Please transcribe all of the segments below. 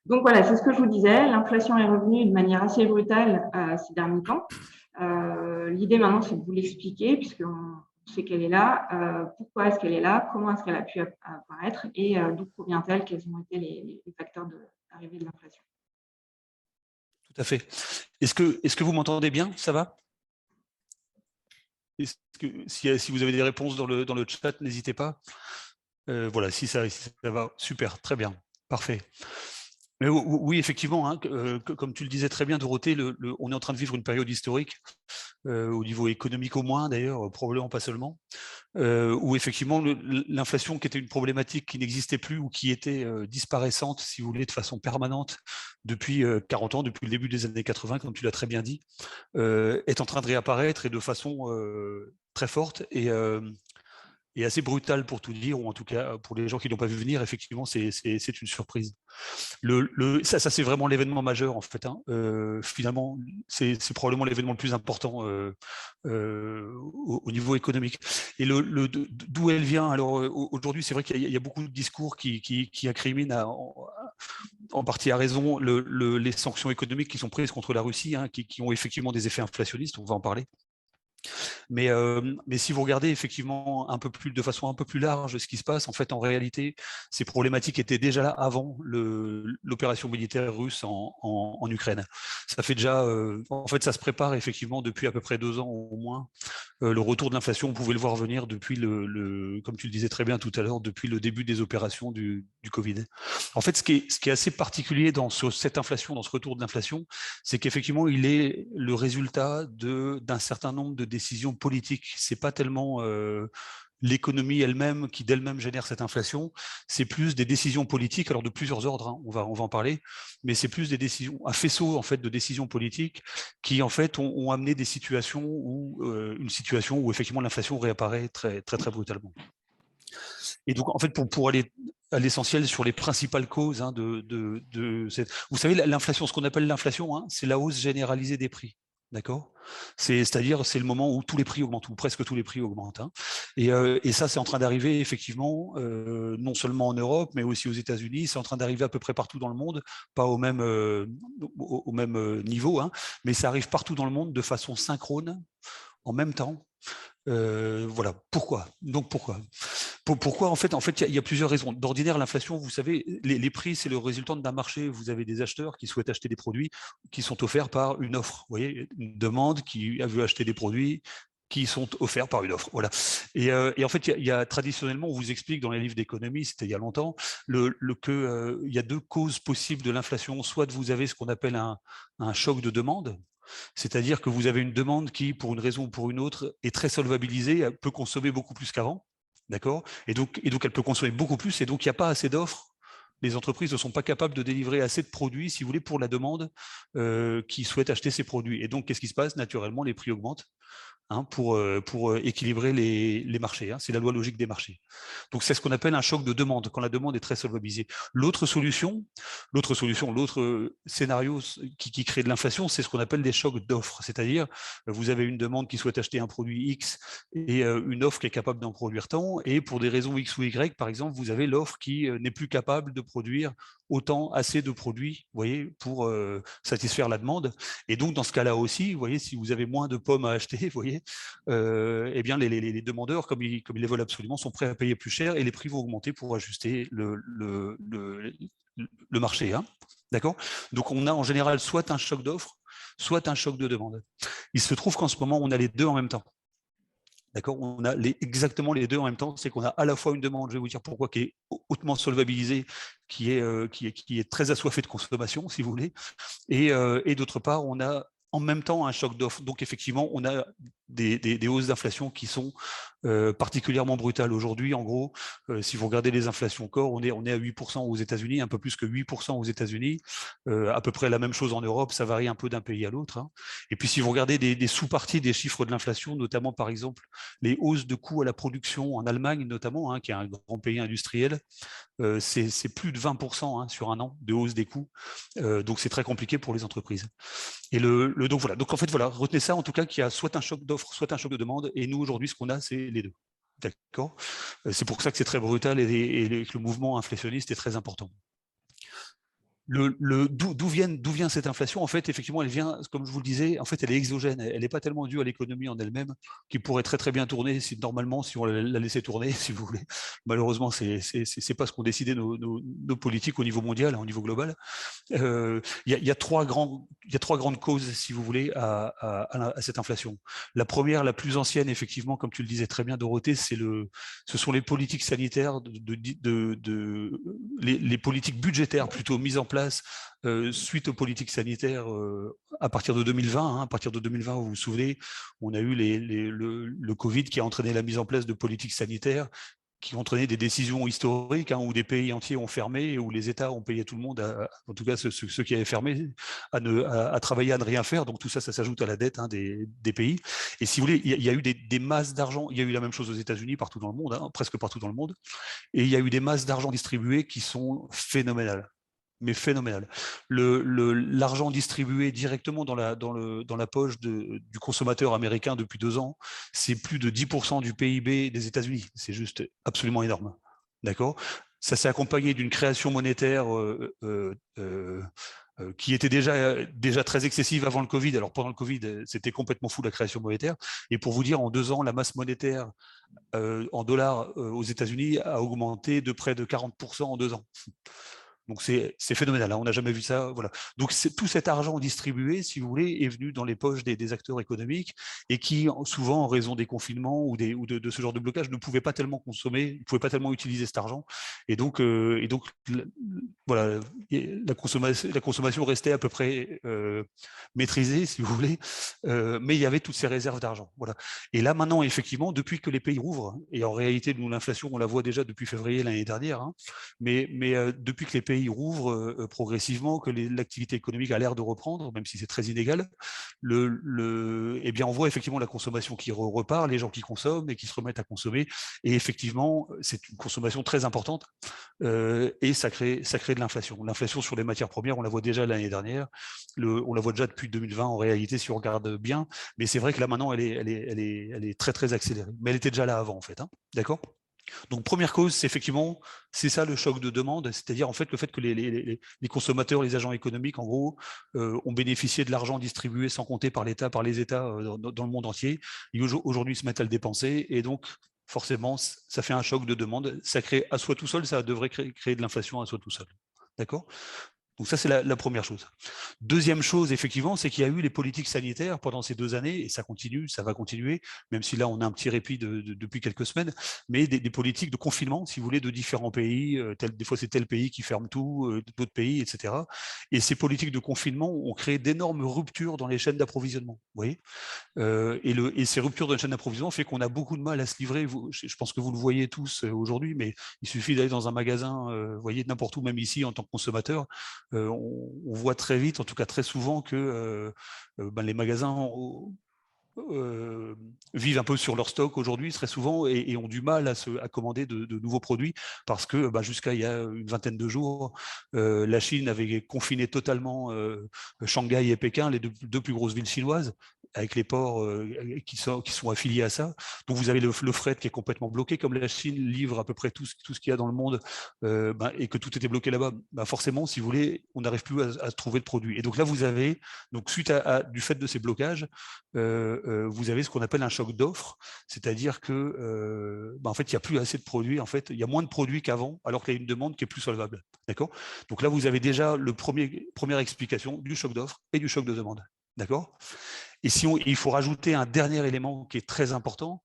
Donc voilà, c'est ce que je vous disais. L'inflation est revenue de manière assez brutale ces derniers temps. L'idée maintenant, c'est de vous l'expliquer, puisqu'on sait qu'elle est là. Pourquoi est-ce qu'elle est là? Comment est-ce qu'elle a pu apparaître? Et d'où provient-elle? Quels ont été les facteurs d'arrivée de l'inflation? Tout à fait. Est-ce que vous m'entendez bien? Ça va? Si vous avez des réponses dans le chat, n'hésitez pas. Voilà, si ça va, super, très bien, parfait. Mais oui, effectivement, hein, comme tu le disais très bien, Dorothée, on est en train de vivre une période historique, au niveau économique au moins, d'ailleurs, probablement pas seulement, où effectivement l'inflation, qui était une problématique qui n'existait plus ou qui était disparaissante, si vous voulez, de façon permanente depuis 40 ans, depuis le début des années 80, comme tu l'as très bien dit, est en train de réapparaître et de façon très forte et assez brutale pour tout dire, ou en tout cas pour les gens qui n'ont pas vu venir, effectivement, c'est une surprise. Ça c'est vraiment l'événement majeur en fait. Hein. Finalement, c'est probablement l'événement le plus important au niveau économique. Et d'où elle vient? Alors aujourd'hui, c'est vrai qu'il y a beaucoup de discours qui incriminent en partie à raison les sanctions économiques qui sont prises contre la Russie, hein, qui ont effectivement des effets inflationnistes. On va en parler. Mais si vous regardez effectivement de façon un peu plus large ce qui se passe, en fait, en réalité, ces problématiques étaient déjà là avant l'opération militaire russe en Ukraine. Ça fait déjà, en fait, ça se prépare effectivement depuis à peu près 2 ans au moins. Le retour de l'inflation, on pouvait le voir venir depuis comme tu le disais très bien tout à l'heure, depuis le début des opérations du Covid. En fait, ce qui est assez particulier dans cette inflation, dans ce retour de l'inflation, c'est qu'effectivement, il est le résultat d'un certain nombre de décisions politiques. C'est pas tellement l'économie elle-même qui d'elle-même génère cette inflation, c'est plus des décisions politiques, alors de plusieurs ordres, hein, on va en parler, mais c'est plus des décisions, un faisceau en fait de décisions politiques qui en fait ont amené des situations une situation où effectivement l'inflation réapparaît très très très brutalement. Et donc en fait pour aller à l'essentiel sur les principales causes, hein, de cette... Vous savez, l'inflation, ce qu'on appelle l'inflation, hein, c'est la hausse généralisée des prix. D'accord? C'est-à-dire, c'est le moment où tous les prix augmentent, ou presque tous les prix augmentent. Hein. Et ça, c'est en train d'arriver effectivement, non seulement en Europe, mais aussi aux États-Unis. C'est en train d'arriver à peu près partout dans le monde, pas au même niveau, hein, mais ça arrive partout dans le monde de façon synchrone, en même temps. Voilà. Pourquoi? Donc pourquoi? Pourquoi en fait, il y a plusieurs raisons. D'ordinaire, l'inflation, vous savez, les prix, c'est le résultat d'un marché. Vous avez des acheteurs qui souhaitent acheter des produits qui sont offerts par une offre. Vous voyez, une demande qui veut acheter des produits qui sont offerts par une offre. Voilà. Et en fait, il y a traditionnellement, on vous explique dans les livres d'économie, c'était il y a longtemps, il y a 2 causes possibles de l'inflation. Soit vous avez ce qu'on appelle un choc de demande, c'est-à-dire que vous avez une demande qui, pour une raison ou pour une autre, est très solvabilisée, peut consommer beaucoup plus qu'avant. D'accord? Et donc, elle peut consommer beaucoup plus, et donc il n'y a pas assez d'offres. Les entreprises ne sont pas capables de délivrer assez de produits, si vous voulez, pour la demande qui souhaite acheter ces produits. Et donc, qu'est-ce qui se passe? Naturellement, les prix augmentent. Hein, pour équilibrer les marchés. Hein, c'est la loi logique des marchés. Donc c'est ce qu'on appelle un choc de demande, quand la demande est très solvabilisée. L'autre scénario qui crée de l'inflation, c'est ce qu'on appelle des chocs d'offres. C'est-à-dire, vous avez une demande qui souhaite acheter un produit X et une offre qui est capable d'en produire tant, et pour des raisons X ou Y, par exemple, vous avez l'offre qui n'est plus capable de produire assez de produits, vous voyez, pour satisfaire la demande. Et donc, dans ce cas-là aussi, vous voyez, si vous avez moins de pommes à acheter, vous voyez, eh bien, les demandeurs, comme ils les veulent absolument, sont prêts à payer plus cher et les prix vont augmenter pour ajuster le marché. Hein. D'accord? Donc, on a en général soit un choc d'offres, soit un choc de demande. Il se trouve qu'en ce moment, on a les deux en même temps. D'accord, on a exactement les deux en même temps, c'est qu'on a à la fois une demande, je vais vous dire pourquoi, qui est hautement solvabilisée, qui est très assoiffée de consommation, si vous voulez, et d'autre part, on a en même temps un choc d'offres. Donc effectivement, on a des hausses d'inflation qui sont particulièrement brutales aujourd'hui. En gros, si vous regardez les inflations corps, on est à 8% aux États-Unis, un peu plus que 8% aux États-Unis, à peu près la même chose en Europe, ça varie un peu d'un pays à l'autre. Hein. Et puis si vous regardez des sous-parties des chiffres de l'inflation, notamment par exemple les hausses de coûts à la production en Allemagne notamment, hein, qui est un grand pays industriel, c'est plus de 20% hein, sur un an de hausse des coûts. Donc c'est très compliqué pour les entreprises. Et donc voilà. Donc en fait voilà, retenez ça en tout cas qu'il y a soit un choc d'offres, soit un choc de demande. Et nous aujourd'hui, ce qu'on a, c'est les deux. D'accord. C'est pour ça que c'est très brutal et que le mouvement inflationniste est très important. D'où vient cette inflation? En fait, effectivement, elle vient, comme je vous le disais, en fait, elle est exogène. Elle n'est pas tellement due à l'économie en elle-même, qui pourrait très bien tourner normalement, si on la laissait tourner, si vous voulez. Malheureusement, c'est pas ce qu'ont décidé nos politiques au niveau mondial, au niveau global. Il y a trois grandes causes, si vous voulez, à cette inflation. La première, la plus ancienne, effectivement, comme tu le disais très bien, Dorothée, ce sont les politiques sanitaires, les politiques budgétaires plutôt mises en place suite aux politiques sanitaires à partir de 2020. À partir de 2020, vous vous souvenez, on a eu le Covid qui a entraîné la mise en place de politiques sanitaires qui ont entraîné des décisions historiques, où des pays entiers ont fermé et où les États ont payé tout le monde, en tout cas ceux qui avaient fermé, à travailler à ne rien faire. Donc tout ça, ça s'ajoute à la dette des pays. Et si vous voulez, il y a eu des masses d'argent. Il y a eu la même chose aux États-Unis, partout dans le monde, presque partout dans le monde. Et il y a eu des masses d'argent distribuées qui sont phénoménales. Mais phénoménal. L'argent distribué directement dans la poche du consommateur américain depuis 2 ans, c'est plus de 10% du PIB des États-Unis. C'est juste absolument énorme. D'accord? Ça s'est accompagné d'une création monétaire qui était déjà très excessive avant le Covid. Alors pendant le Covid, c'était complètement fou la création monétaire. Et pour vous dire, en 2 ans, la masse monétaire en dollars aux États-Unis a augmenté de près de 40% en 2 ans. Donc c'est phénoménal, on n'a jamais vu ça. Voilà. Donc tout cet argent distribué, si vous voulez, est venu dans les poches des acteurs économiques et qui, souvent, en raison des confinements ou de ce genre de blocage, ne pouvaient pas tellement consommer, ne pouvaient pas tellement utiliser cet argent. Et donc voilà, la consommation restait à peu près maîtrisée, si vous voulez, mais il y avait toutes ces réserves d'argent. Voilà. Et là, maintenant, effectivement, depuis que les pays rouvrent, et en réalité, nous, l'inflation, on la voit déjà depuis février l'année dernière, mais depuis que les pays rouvrent progressivement, que l'activité économique a l'air de reprendre, même si c'est très inégal, eh bien, on voit effectivement la consommation qui repart, les gens qui consomment et qui se remettent à consommer. Et effectivement, c'est une consommation très importante et ça crée de l'inflation. L'inflation sur les matières premières, on la voit déjà l'année dernière, on la voit déjà depuis 2020 en réalité, si on regarde bien. Mais c'est vrai que là, maintenant, elle est très accélérée. Mais elle était déjà là avant, en fait. D'accord ? Donc, première cause, c'est effectivement, c'est ça le choc de demande, c'est-à-dire en fait le fait que les consommateurs, les agents économiques, en gros, ont bénéficié de l'argent distribué sans compter par les États dans le monde entier. Et aujourd'hui, ils se mettent à le dépenser et donc forcément, ça fait un choc de demande. Ça crée à soi tout seul, ça devrait créer de l'inflation à soi tout seul. D'accord ? Donc ça, c'est la première chose. Deuxième chose, effectivement, c'est qu'il y a eu les politiques sanitaires pendant ces 2 années, et ça continue, ça va continuer, même si là, on a un petit répit depuis quelques semaines, mais des politiques de confinement, si vous voulez, de différents pays. Des fois, c'est tel pays qui ferme tout, d'autres pays, etc. Et ces politiques de confinement ont créé d'énormes ruptures dans les chaînes d'approvisionnement. Vous voyez ? Et ces ruptures de la chaîne d'approvisionnement fait qu'on a beaucoup de mal à se livrer. Je pense que vous le voyez tous aujourd'hui, mais il suffit d'aller dans un magasin, vous voyez, n'importe où, même ici, en tant que consommateur, on voit très vite, en tout cas très souvent, que les magasins vivent un peu sur leur stock aujourd'hui très souvent et ont du mal à commander de nouveaux produits parce que jusqu'à il y a une vingtaine de jours, la Chine avait confiné totalement Shanghai et Pékin, les deux plus grosses villes chinoises, avec les ports qui sont affiliés à ça. Donc vous avez le fret qui est complètement bloqué, comme la Chine livre à peu près tout ce qu'il y a dans le monde et que tout était bloqué là-bas. Forcément, si vous voulez, on n'arrive plus à trouver de produits. Et donc là, vous avez, donc suite du fait de ces blocages, vous avez ce qu'on appelle un choc d'offres, c'est-à-dire que en fait, il n'y a plus assez de produits. En fait, il y a moins de produits qu'avant, alors qu'il y a une demande qui est plus solvable. D'accord ? Donc là, vous avez déjà première explication du choc d'offres et du choc de demande. D'accord ? Et il faut rajouter un dernier élément qui est très important,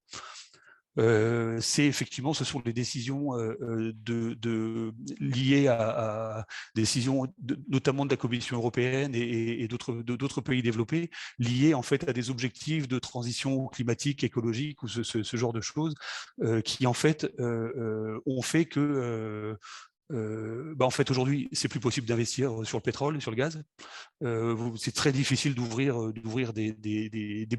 c'est effectivement, ce sont les décisions liées à décisions notamment de la Commission européenne et d'autres pays développés, liées en fait à des objectifs de transition climatique, écologique ou ce genre de choses, qui en fait ont fait que en fait, aujourd'hui, c'est plus possible d'investir sur le pétrole et sur le gaz. C'est très difficile d'ouvrir des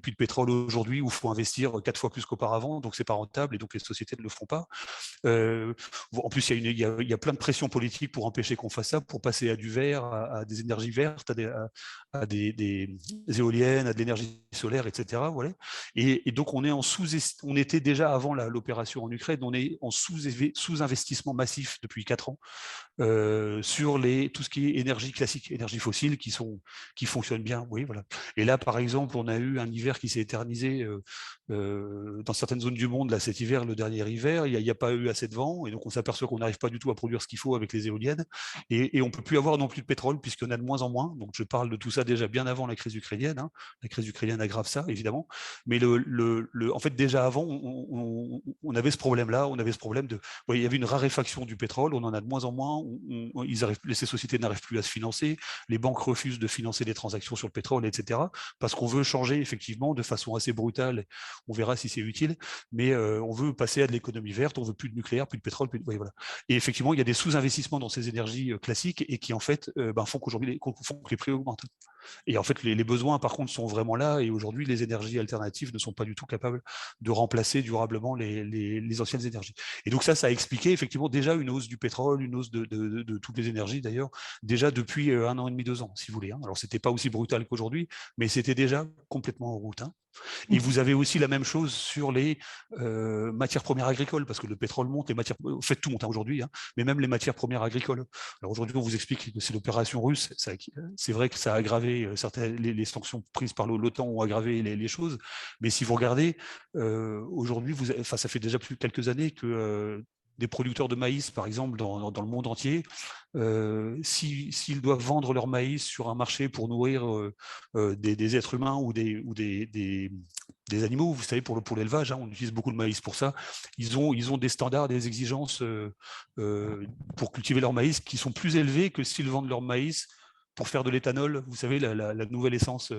puits de pétrole aujourd'hui où il faut investir 4 fois plus qu'auparavant, donc c'est pas rentable et donc les sociétés ne le feront pas. En plus, il y a plein de pressions politiques pour empêcher qu'on fasse ça, pour passer à du vert, à des énergies vertes, à des éoliennes, à de l'énergie solaire, etc. Voilà. Et donc, on était déjà avant l'opération en Ukraine, on est en sous-investissement massif depuis 4 ans. sur tout ce qui est énergie classique, énergie fossile, qui fonctionnent bien. Oui, voilà. Et là, par exemple, on a eu un hiver qui s'est éternisé dans certaines zones du monde. Là, cet hiver, le dernier hiver, il n'y a pas eu assez de vent, et donc on s'aperçoit qu'on n'arrive pas du tout à produire ce qu'il faut avec les éoliennes, et on ne peut plus avoir non plus de pétrole, puisqu'il y en a de moins en moins. Donc je parle de tout ça déjà bien avant la crise ukrainienne. Hein. La crise ukrainienne aggrave ça, évidemment. Mais en fait, déjà avant, on avait ce problème-là, on avait ce problème de... il y avait une raréfaction du pétrole, on en a de moins en moins, ces sociétés n'arrivent plus à se financer, les banques refusent de financer des transactions sur le pétrole, etc., parce qu'on veut changer effectivement de façon assez brutale, on verra si c'est utile, mais on veut passer à de l'économie verte, on veut plus de nucléaire, plus de pétrole, voilà. Et effectivement, il y a des sous-investissements dans ces énergies classiques et qui en fait font qu'aujourd'hui font que les prix augmentent. Et en fait, les besoins, par contre, sont vraiment là. Et aujourd'hui, les énergies alternatives ne sont pas du tout capables de remplacer durablement les anciennes énergies. Et donc ça a expliqué effectivement déjà une hausse du pétrole, une hausse de toutes les énergies d'ailleurs, déjà depuis 1 an et demi, 2 ans, si vous voulez. Hein. Alors, c'était pas aussi brutal qu'aujourd'hui, mais c'était déjà complètement en route. Hein. Et vous avez aussi la même chose sur les matières premières agricoles, parce que le pétrole monte, les matières, en fait tout monte hein, aujourd'hui, hein, mais même les matières premières agricoles. Alors aujourd'hui, on vous explique que c'est l'opération russe. C'est vrai que ça a aggravé les sanctions prises par l'OTAN ont aggravé les choses, mais si vous regardez aujourd'hui, ça fait déjà plus de quelques années que des producteurs de maïs, par exemple, dans le monde entier, s'ils doivent vendre leur maïs sur un marché pour nourrir des êtres humains ou des animaux, vous savez, pour l'élevage, hein, on utilise beaucoup le maïs pour ça, ils ont des standards, des exigences pour cultiver leur maïs qui sont plus élevés que s'ils vendent leur maïs pour faire de l'éthanol, vous savez, la nouvelle essence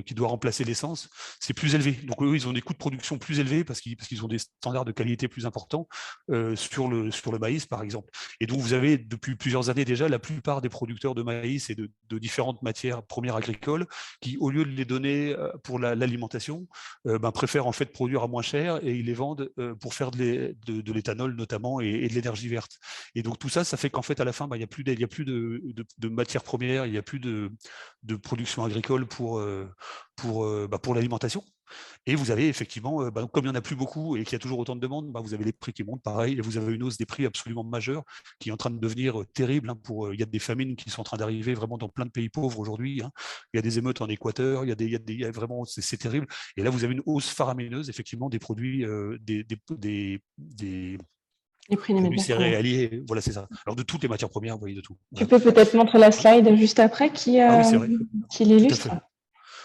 qui doit remplacer l'essence, c'est plus élevé. Donc eux, ils ont des coûts de production plus élevés parce qu'ils ont des standards de qualité plus importants sur le maïs, par exemple. Et donc vous avez, depuis plusieurs années déjà, la plupart des producteurs de maïs et de différentes matières premières agricoles qui, au lieu de les donner pour l'alimentation, préfèrent en fait produire à moins cher et ils les vendent pour faire de l'éthanol notamment et de l'énergie verte. Et donc tout ça, ça fait qu'en fait, à la fin, il n'y a plus de matières premières, il n'y a plus de production agricole pour l'alimentation. Et vous avez effectivement, comme il n'y en a plus beaucoup et qu'il y a toujours autant de demandes, vous avez les prix qui montent pareil, et vous avez une hausse des prix absolument majeure qui est en train de devenir terrible. Hein, il y a des famines qui sont en train d'arriver vraiment dans plein de pays pauvres aujourd'hui. Hein. Il y a des émeutes en Équateur, vraiment, c'est terrible. Et là, vous avez une hausse faramineuse, effectivement, des produits, les prix des produits matières premières. céréaliers, voilà, c'est ça. Alors de toutes les matières premières, vous voyez, de tout. Tu peux peut-être montrer la slide juste après qui l'illustre.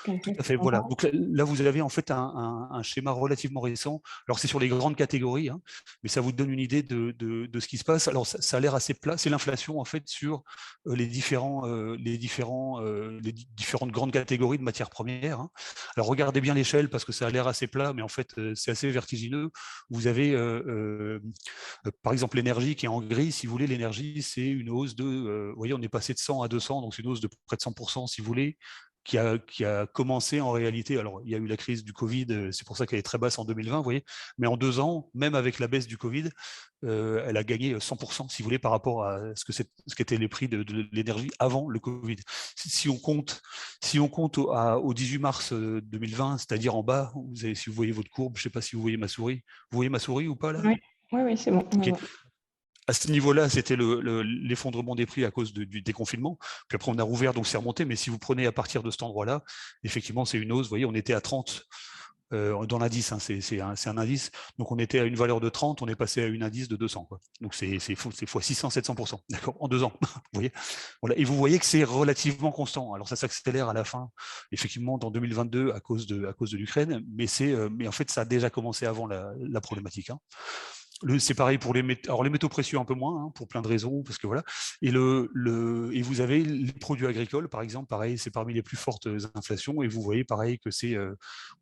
Tout à fait, voilà. Donc là, vous avez en fait un schéma relativement récent. Alors, c'est sur les grandes catégories, hein, mais ça vous donne une idée de ce qui se passe. Alors, ça a l'air assez plat. C'est l'inflation, en fait, sur les différentes grandes catégories de matières premières. Hein. Alors, regardez bien l'échelle parce que ça a l'air assez plat, mais en fait, c'est assez vertigineux. Vous avez, par exemple, l'énergie qui est en gris. Si vous voulez, l'énergie, c'est une hausse de... vous voyez, on est passé de 100 à 200, donc c'est une hausse de près de 100%, si vous voulez. Qui a commencé en réalité, alors il y a eu la crise du Covid, c'est pour ça qu'elle est très basse en 2020, vous voyez, mais en 2 ans, même avec la baisse du Covid, elle a gagné 100%, si vous voulez, par rapport à ce qu'étaient les prix de l'énergie avant le Covid. Si on compte au 18 mars 2020, c'est-à-dire en bas, si vous voyez votre courbe, je ne sais pas si vous voyez ma souris. Vous voyez ma souris ou pas là? Oui, c'est bon. Okay. À ce niveau-là, c'était l'effondrement des prix à cause du déconfinement. Puis après, on a rouvert, donc c'est remonté. Mais si vous prenez à partir de cet endroit-là, effectivement, c'est une hausse. Vous voyez, on était à 30 dans l'indice, hein, c'est un indice. Donc, on était à une valeur de 30, on est passé à une indice de 200. Quoi. Donc, c'est fois 600, 700%, d'accord, en 2 ans. Vous voyez, voilà. Et vous voyez que c'est relativement constant. Alors, ça s'accélère à la fin, effectivement, dans 2022 à cause de l'Ukraine. Mais en fait, ça a déjà commencé avant la problématique. Hein. C'est pareil pour les métaux précieux un peu moins, hein, pour plein de raisons, parce que voilà. Et vous avez les produits agricoles, par exemple, pareil, c'est parmi les plus fortes inflations. Et vous voyez, pareil, que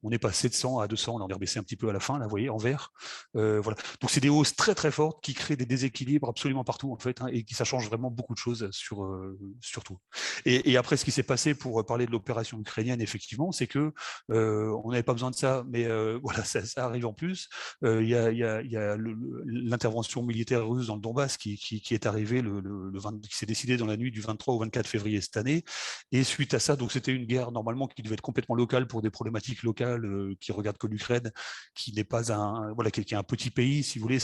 on est passé de 100 à 200, on est rebaissé un petit peu à la fin, là, vous voyez, en vert. Voilà. Donc c'est des hausses très très fortes qui créent des déséquilibres absolument partout en fait, hein, et ça change vraiment beaucoup de choses sur tout. Et après, ce qui s'est passé pour parler de l'opération ukrainienne, effectivement, c'est que on n'avait pas besoin de ça, mais voilà, ça arrive en plus. Il y a l'intervention militaire russe dans le Donbass qui est arrivée, qui s'est décidée dans la nuit du 23 au 24 février cette année. Et suite à ça, donc c'était une guerre normalement qui devait être complètement locale pour des problématiques locales qui regardent que l'Ukraine, qui n'est pas qui est un petit pays, si vous voulez.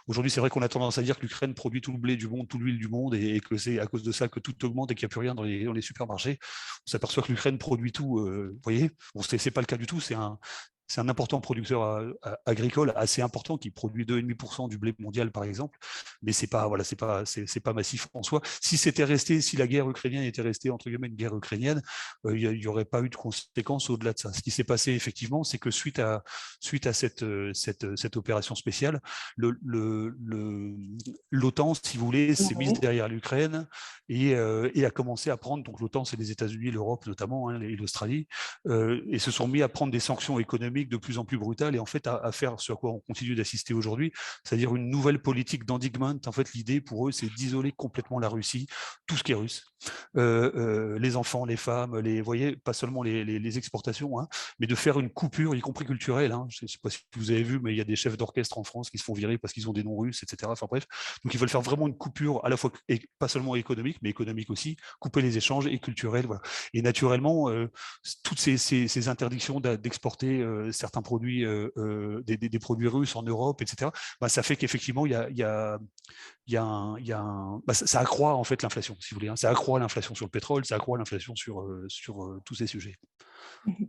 Aujourd'hui, c'est vrai qu'on a tendance à dire que l'Ukraine produit tout le blé du monde, toute l'huile du monde, et que c'est à cause de ça que tout augmente et qu'il n'y a plus rien dans les supermarchés. On s'aperçoit que l'Ukraine produit tout. Vous voyez, bon, c'est pas le cas du tout. C'est un important producteur agricole assez important qui produit 2,5% du blé mondial, par exemple. Mais c'est pas massif en soi. Si la guerre ukrainienne était restée entre guillemets une guerre ukrainienne, il n'y aurait pas eu de conséquences au-delà de ça. Ce qui s'est passé effectivement, c'est que suite à cette opération spéciale, l'OTAN, si vous voulez, s'est mise derrière l'Ukraine et a commencé à prendre. Donc l'OTAN, c'est les États-Unis, l'Europe notamment, hein, et l'Australie, et se sont mis à prendre des sanctions économiques de plus en plus brutales et en fait à faire ce à quoi on continue d'assister aujourd'hui, c'est-à-dire une nouvelle politique d'endiguement. En fait, l'idée pour eux, c'est d'isoler complètement la Russie, tout ce qui est russe, les enfants, les femmes, vous voyez, pas seulement les exportations, hein, mais de faire une coupure, y compris culturelle. Hein. Je ne sais pas si vous avez vu, mais il y a des chefs d'orchestre en France qui se font virer parce qu'ils ont des noms russes, etc. Enfin bref, donc ils veulent faire vraiment une coupure à la fois, et pas seulement économique, mais économique aussi, couper les échanges et culturels. Voilà. Et naturellement, toutes ces interdictions d'exporter certains produits, des produits russes en Europe, etc., bah, ça fait qu'effectivement, ça accroît en fait l'inflation, si vous voulez. Hein. Ça accroît l'inflation sur le pétrole, ça accroît l'inflation sur tous ces sujets.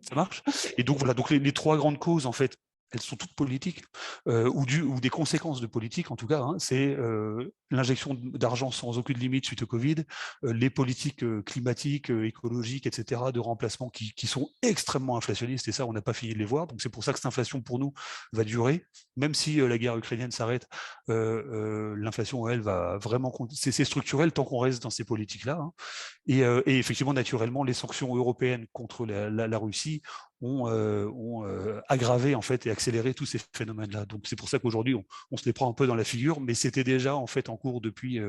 Ça marche? Et donc voilà, donc les trois grandes causes, en fait, elles sont toutes politiques, ou des conséquences de politique en tout cas. Hein, c'est l'injection d'argent sans aucune limite suite au Covid, les politiques climatiques, écologiques, etc., de remplacement qui sont extrêmement inflationnistes, et ça, on n'a pas fini de les voir. Donc c'est pour ça que cette inflation, pour nous, va durer. Même si la guerre ukrainienne s'arrête, l'inflation, elle, va vraiment... C'est structurel tant qu'on reste dans ces politiques-là. Hein. Et effectivement, naturellement, les sanctions européennes contre la Russie ont aggravé en fait et accéléré tous ces phénomènes-là. Donc c'est pour ça qu'aujourd'hui on se les prend un peu dans la figure, mais c'était déjà en fait en cours depuis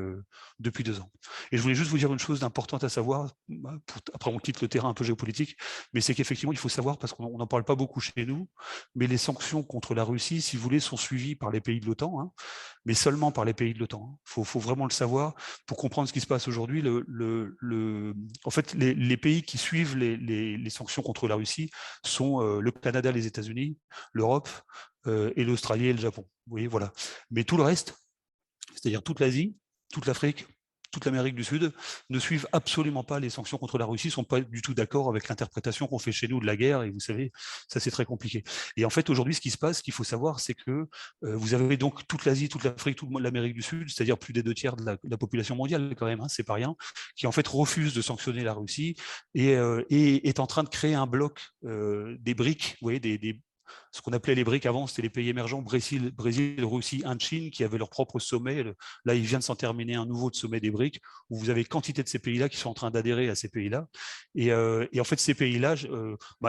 2 ans. Et je voulais juste vous dire une chose d'importante à savoir. Après on quitte le terrain un peu géopolitique, mais c'est qu'effectivement il faut savoir, parce qu'on n'en parle pas beaucoup chez nous, mais les sanctions contre la Russie, si vous voulez, sont suivies par les pays de l'OTAN, hein, mais seulement par les pays de l'OTAN. Il faut vraiment le savoir pour comprendre ce qui se passe aujourd'hui. En fait, les pays qui suivent les sanctions contre la Russie sont le Canada, les États-Unis, l'Europe et l'Australie et le Japon. Vous voyez, voilà. Mais tout le reste, c'est-à-dire toute l'Asie, toute l'Afrique, toute l'Amérique du Sud, ne suivent absolument pas les sanctions contre la Russie, ne sont pas du tout d'accord avec l'interprétation qu'on fait chez nous de la guerre, et vous savez, ça c'est très compliqué. Et en fait, aujourd'hui, ce qui se passe, ce qu'il faut savoir, c'est que vous avez donc toute l'Asie, toute l'Afrique, toute l'Amérique du Sud, c'est-à-dire plus des 2/3 de la population mondiale quand même, hein, c'est pas rien, qui en fait refuse de sanctionner la Russie et est en train de créer un bloc des BRICS, vous voyez, ce qu'on appelait les BRICS avant, c'était les pays émergents, Brésil, Russie, Inde, Chine, qui avaient leur propre sommet. Là, il vient de s'en terminer un nouveau de sommet des BRICS, où vous avez quantité de ces pays-là qui sont en train d'adhérer à ces pays-là. Et en fait, ces pays-là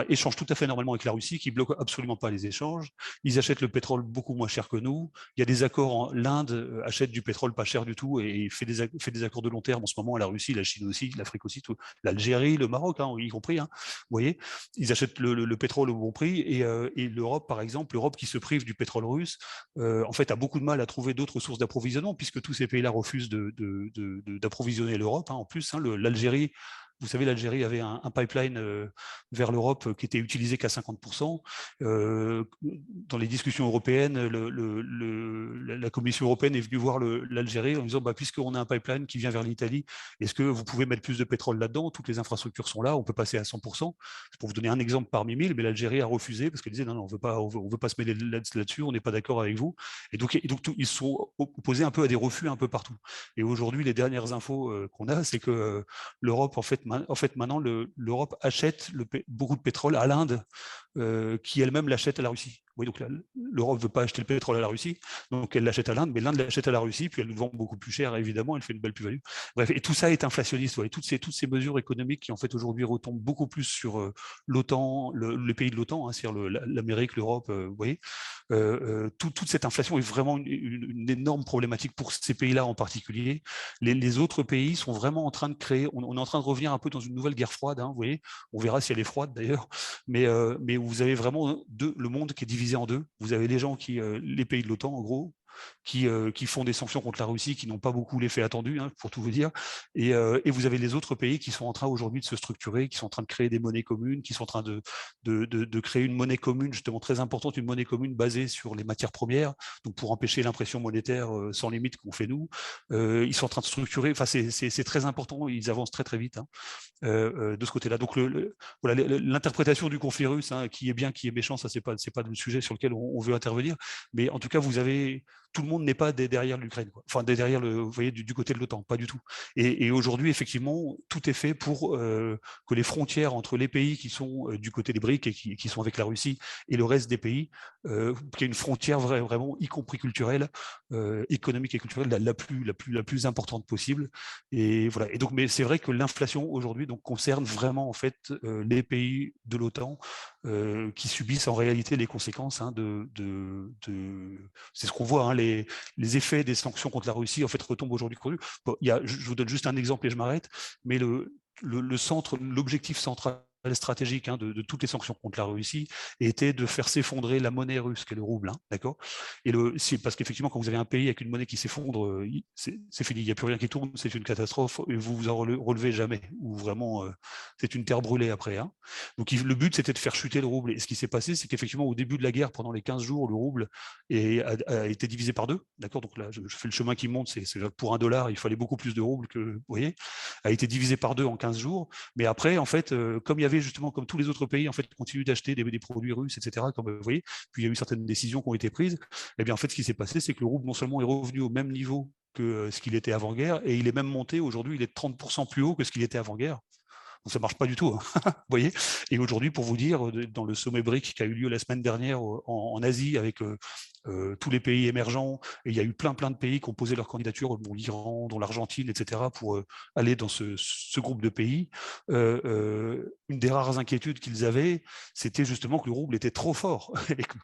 échangent tout à fait normalement avec la Russie, qui ne bloque absolument pas les échanges. Ils achètent le pétrole beaucoup moins cher que nous. Il y a des accords, l'Inde achète du pétrole pas cher du tout et fait des accords de long terme en ce moment à la Russie, la Chine aussi, l'Afrique aussi, l'Algérie, le Maroc, hein, y compris. Hein, vous voyez, ils achètent le pétrole au bon prix et l'Europe, par exemple, l'Europe qui se prive du pétrole russe, en fait, a beaucoup de mal à trouver d'autres sources d'approvisionnement, puisque tous ces pays-là refusent d'approvisionner l'Europe. Hein, en plus, hein, l'Algérie, vous savez, l'Algérie avait un pipeline vers l'Europe qui était utilisé qu'à 50%. Dans les discussions européennes, la Commission européenne est venue voir l'Algérie en disant, puisqu'on a un pipeline qui vient vers l'Italie, est-ce que vous pouvez mettre plus de pétrole là-dedans? Toutes les infrastructures sont là, on peut passer à 100%. Pour vous donner un exemple parmi 1000, mais l'Algérie a refusé parce qu'elle disait, non, on veut pas se mêler là-dessus, on n'est pas d'accord avec vous. Et donc ils sont opposés un peu à des refus un peu partout. Et aujourd'hui, les dernières infos qu'on a, c'est que l'Europe, en fait, maintenant, l'Europe achète beaucoup de pétrole à l'Inde, qui elle-même l'achète à la Russie. Oui, donc l'Europe ne veut pas acheter le pétrole à la Russie, donc elle l'achète à l'Inde, mais l'Inde l'achète à la Russie, puis elle le vend beaucoup plus cher, évidemment, elle fait une belle plus-value. Bref, et tout ça est inflationniste. Ouais, toutes ces mesures économiques qui, en fait, aujourd'hui, retombent beaucoup plus sur l'OTAN, les pays de l'OTAN, hein, c'est-à-dire l'Amérique, l'Europe, vous voyez, toute cette inflation est vraiment une énorme problématique pour ces pays-là en particulier. Les autres pays sont vraiment en train de créer, on est en train de revenir un peu dans une nouvelle guerre froide, hein, vous voyez, on verra si elle est froide d'ailleurs, mais vous avez vraiment le monde qui est divisé divisé en deux. Vous avez les gens les pays de l'OTAN, en gros, qui font des sanctions contre la Russie, qui n'ont pas beaucoup l'effet attendu, hein, pour tout vous dire. Et vous avez les autres pays qui sont en train aujourd'hui de se structurer, qui sont en train de créer des monnaies communes, qui sont en train de créer une monnaie commune, justement très importante, une monnaie commune basée sur les matières premières, donc pour empêcher l'impression monétaire sans limite qu'on fait nous. Ils sont en train de structurer, enfin c'est très important, ils avancent très très vite, hein, de ce côté-là. Donc voilà, l'interprétation du conflit russe, hein, qui est bien, qui est méchant, ça c'est pas le sujet sur lequel on veut intervenir, mais en tout cas vous avez tout le monde n'est pas derrière l'Ukraine, enfin derrière vous voyez, du côté de l'OTAN, pas du tout. Et aujourd'hui, effectivement, tout est fait pour que les frontières entre les pays qui sont du côté des BRICS et qui sont avec la Russie et le reste des pays, qu'il y ait une frontière vraiment, y compris culturelle, économique et culturelle, la plus importante possible. Et voilà. Et donc, mais c'est vrai que l'inflation aujourd'hui donc concerne vraiment en fait les pays de l'OTAN qui subissent en réalité les conséquences, hein, c'est ce qu'on voit, hein, les effets des sanctions contre la Russie en fait retombent aujourd'hui. Bon, je vous donne juste un exemple et je m'arrête, mais l'objectif central stratégique, hein, de toutes les sanctions contre la Russie était de faire s'effondrer la monnaie russe, qui est le rouble, hein, d'accord. Et parce qu'effectivement, quand vous avez un pays avec une monnaie qui s'effondre, c'est fini, il n'y a plus rien qui tourne, c'est une catastrophe, et vous vous en relevez jamais, ou vraiment, c'est une terre brûlée après, hein. Donc le but, c'était de faire chuter le rouble. Et ce qui s'est passé, c'est qu'effectivement, au début de la guerre, pendant les 15 jours, le rouble a été divisé par deux, d'accord. Donc là, je fais le chemin qui monte, c'est pour $1, il fallait beaucoup plus de roubles que, vous voyez, a été divisé par deux en 15 jours. Mais après, en fait, comme il y avait justement, comme tous les autres pays, en fait, continuent d'acheter des produits russes, etc., comme vous voyez, puis il y a eu certaines décisions qui ont été prises, et bien en fait, ce qui s'est passé, c'est que le rouble, non seulement est revenu au même niveau que ce qu'il était avant-guerre, et il est même monté, aujourd'hui, il est 30% plus haut que ce qu'il était avant-guerre. Donc ça marche pas du tout, hein. Vous voyez. Et aujourd'hui, pour vous dire, dans le sommet BRIC qui a eu lieu la semaine dernière en Asie avec tous les pays émergents, et il y a eu plein de pays qui ont posé leur candidature, dont l'Iran, dont l'Argentine, etc., pour aller dans ce groupe de pays. Une des rares inquiétudes qu'ils avaient, c'était justement que le rouble était trop fort.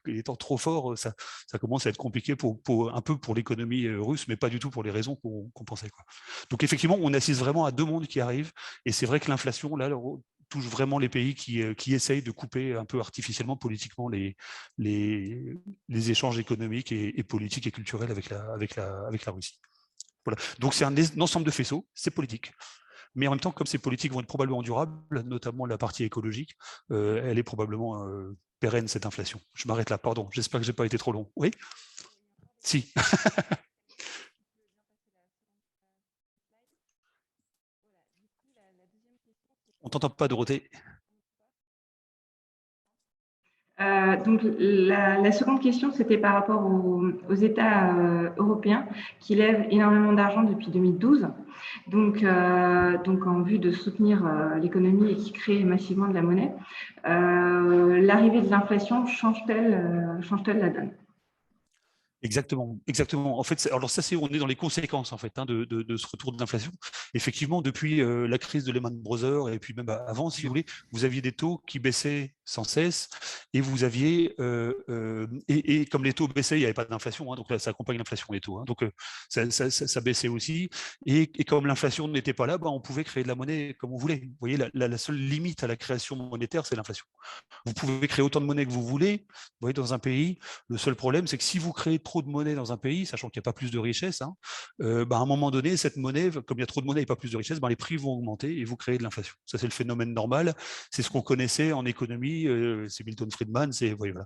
Et étant trop fort, ça commence à être compliqué un peu pour l'économie russe, mais pas du tout pour les raisons qu'on pensait, quoi. Donc effectivement, on assiste vraiment à deux mondes qui arrivent, et c'est vrai que l'inflation, là, touche vraiment les pays qui essayent de couper un peu artificiellement, politiquement, les échanges économiques et politiques et culturels avec la Russie. Voilà. Donc c'est un ensemble de faisceaux, c'est politique. Mais en même temps, comme ces politiques vont être probablement durables, notamment la partie écologique, elle est probablement pérenne, cette inflation. Je m'arrête là, pardon, j'espère que je n'ai pas été trop long. Oui ? Si. On t'entend pas, Dorothée. Donc, la seconde question, c'était par rapport aux États européens qui lèvent énormément d'argent depuis 2012, donc en vue de soutenir l'économie et qui créent massivement de la monnaie. L'arrivée de l'inflation change-t-elle la donne ? Exactement, exactement. En fait, alors ça, on est dans les conséquences en fait, hein, de ce retour de l'inflation. Effectivement, depuis la crise de Lehman Brothers et puis même avant, si vous voulez, vous aviez des taux qui baissaient sans cesse, et vous aviez et comme les taux baissaient, il n'y avait pas d'inflation, hein, donc là, ça accompagne l'inflation, les taux, hein, donc ça baissait aussi, et comme l'inflation n'était pas là, on pouvait créer de la monnaie comme on voulait. Vous voyez, la seule limite à la création monétaire, c'est l'inflation. Vous pouvez créer autant de monnaie que vous voulez, vous voyez, dans un pays. Le seul problème, c'est que si vous créez trop de monnaie dans un pays, sachant qu'il n'y a pas plus de richesse, hein, à un moment donné, cette monnaie, comme il y a trop de monnaie et pas plus de richesse, les prix vont augmenter et vous créez de l'inflation. Ça, c'est le phénomène normal. C'est ce qu'on connaissait en économie. C'est Milton Friedman. Voilà.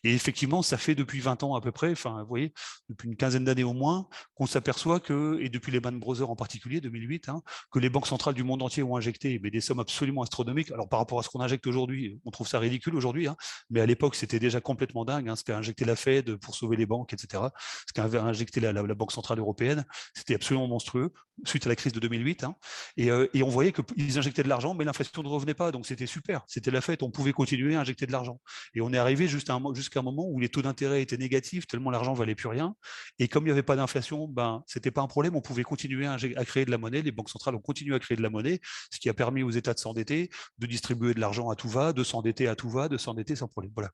Et effectivement, ça fait depuis 20 ans à peu près, enfin, vous voyez, depuis une quinzaine d'années au moins, qu'on s'aperçoit que, et depuis les Lehman Brothers en particulier, 2008, hein, que les banques centrales du monde entier ont injecté des sommes absolument astronomiques. Alors, par rapport à ce qu'on injecte aujourd'hui, on trouve ça ridicule aujourd'hui, hein, mais à l'époque, c'était déjà complètement dingue, hein, ce qu'a injecté la Fed pour sauver les banques, etc. Ce qu'a injecté la Banque centrale européenne, c'était absolument monstrueux, suite à la crise de 2008. Hein, et on voyait qu'ils injectaient de l'argent, mais l'inflation ne revenait pas, donc c'était super, c'était la fête, on pouvait continuer à injecter de l'argent. Et on est arrivé jusqu'à un moment où les taux d'intérêt étaient négatifs, tellement l'argent valait plus rien. Et comme il n'y avait pas d'inflation, c'était pas un problème, on pouvait continuer à créer de la monnaie. Les banques centrales ont continué à créer de la monnaie, ce qui a permis aux États de s'endetter, de distribuer de l'argent à tout va, de s'endetter à tout va, de s'endetter sans problème. Voilà.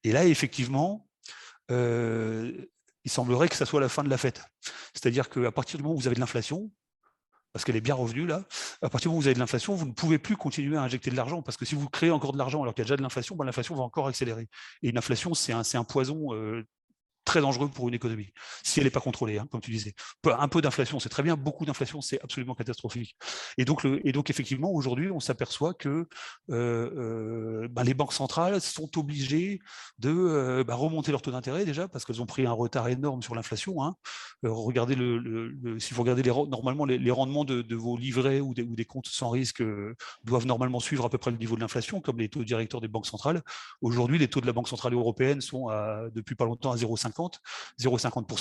Et là, effectivement, il semblerait que ça soit la fin de la fête. C'est-à-dire qu'à partir du moment où vous avez de l'inflation, parce qu'elle est bien revenue là, à partir du moment où vous avez de l'inflation, vous ne pouvez plus continuer à injecter de l'argent, parce que si vous créez encore de l'argent alors qu'il y a déjà de l'inflation, ben, l'inflation va encore accélérer. Et une inflation, c'est un poison très dangereux pour une économie, si elle n'est pas contrôlée, hein, comme tu disais. Un peu d'inflation, c'est très bien, beaucoup d'inflation, c'est absolument catastrophique. Et donc effectivement, aujourd'hui, on s'aperçoit que les banques centrales sont obligées de remonter leur taux d'intérêt déjà, parce qu'elles ont pris un retard énorme sur l'inflation. Hein. Regardez si vous regardez normalement les rendements de vos livrets ou des comptes sans risque doivent normalement suivre à peu près le niveau de l'inflation, comme les taux directeurs des banques centrales. Aujourd'hui, les taux de la Banque centrale européenne sont depuis pas longtemps à 0,50%,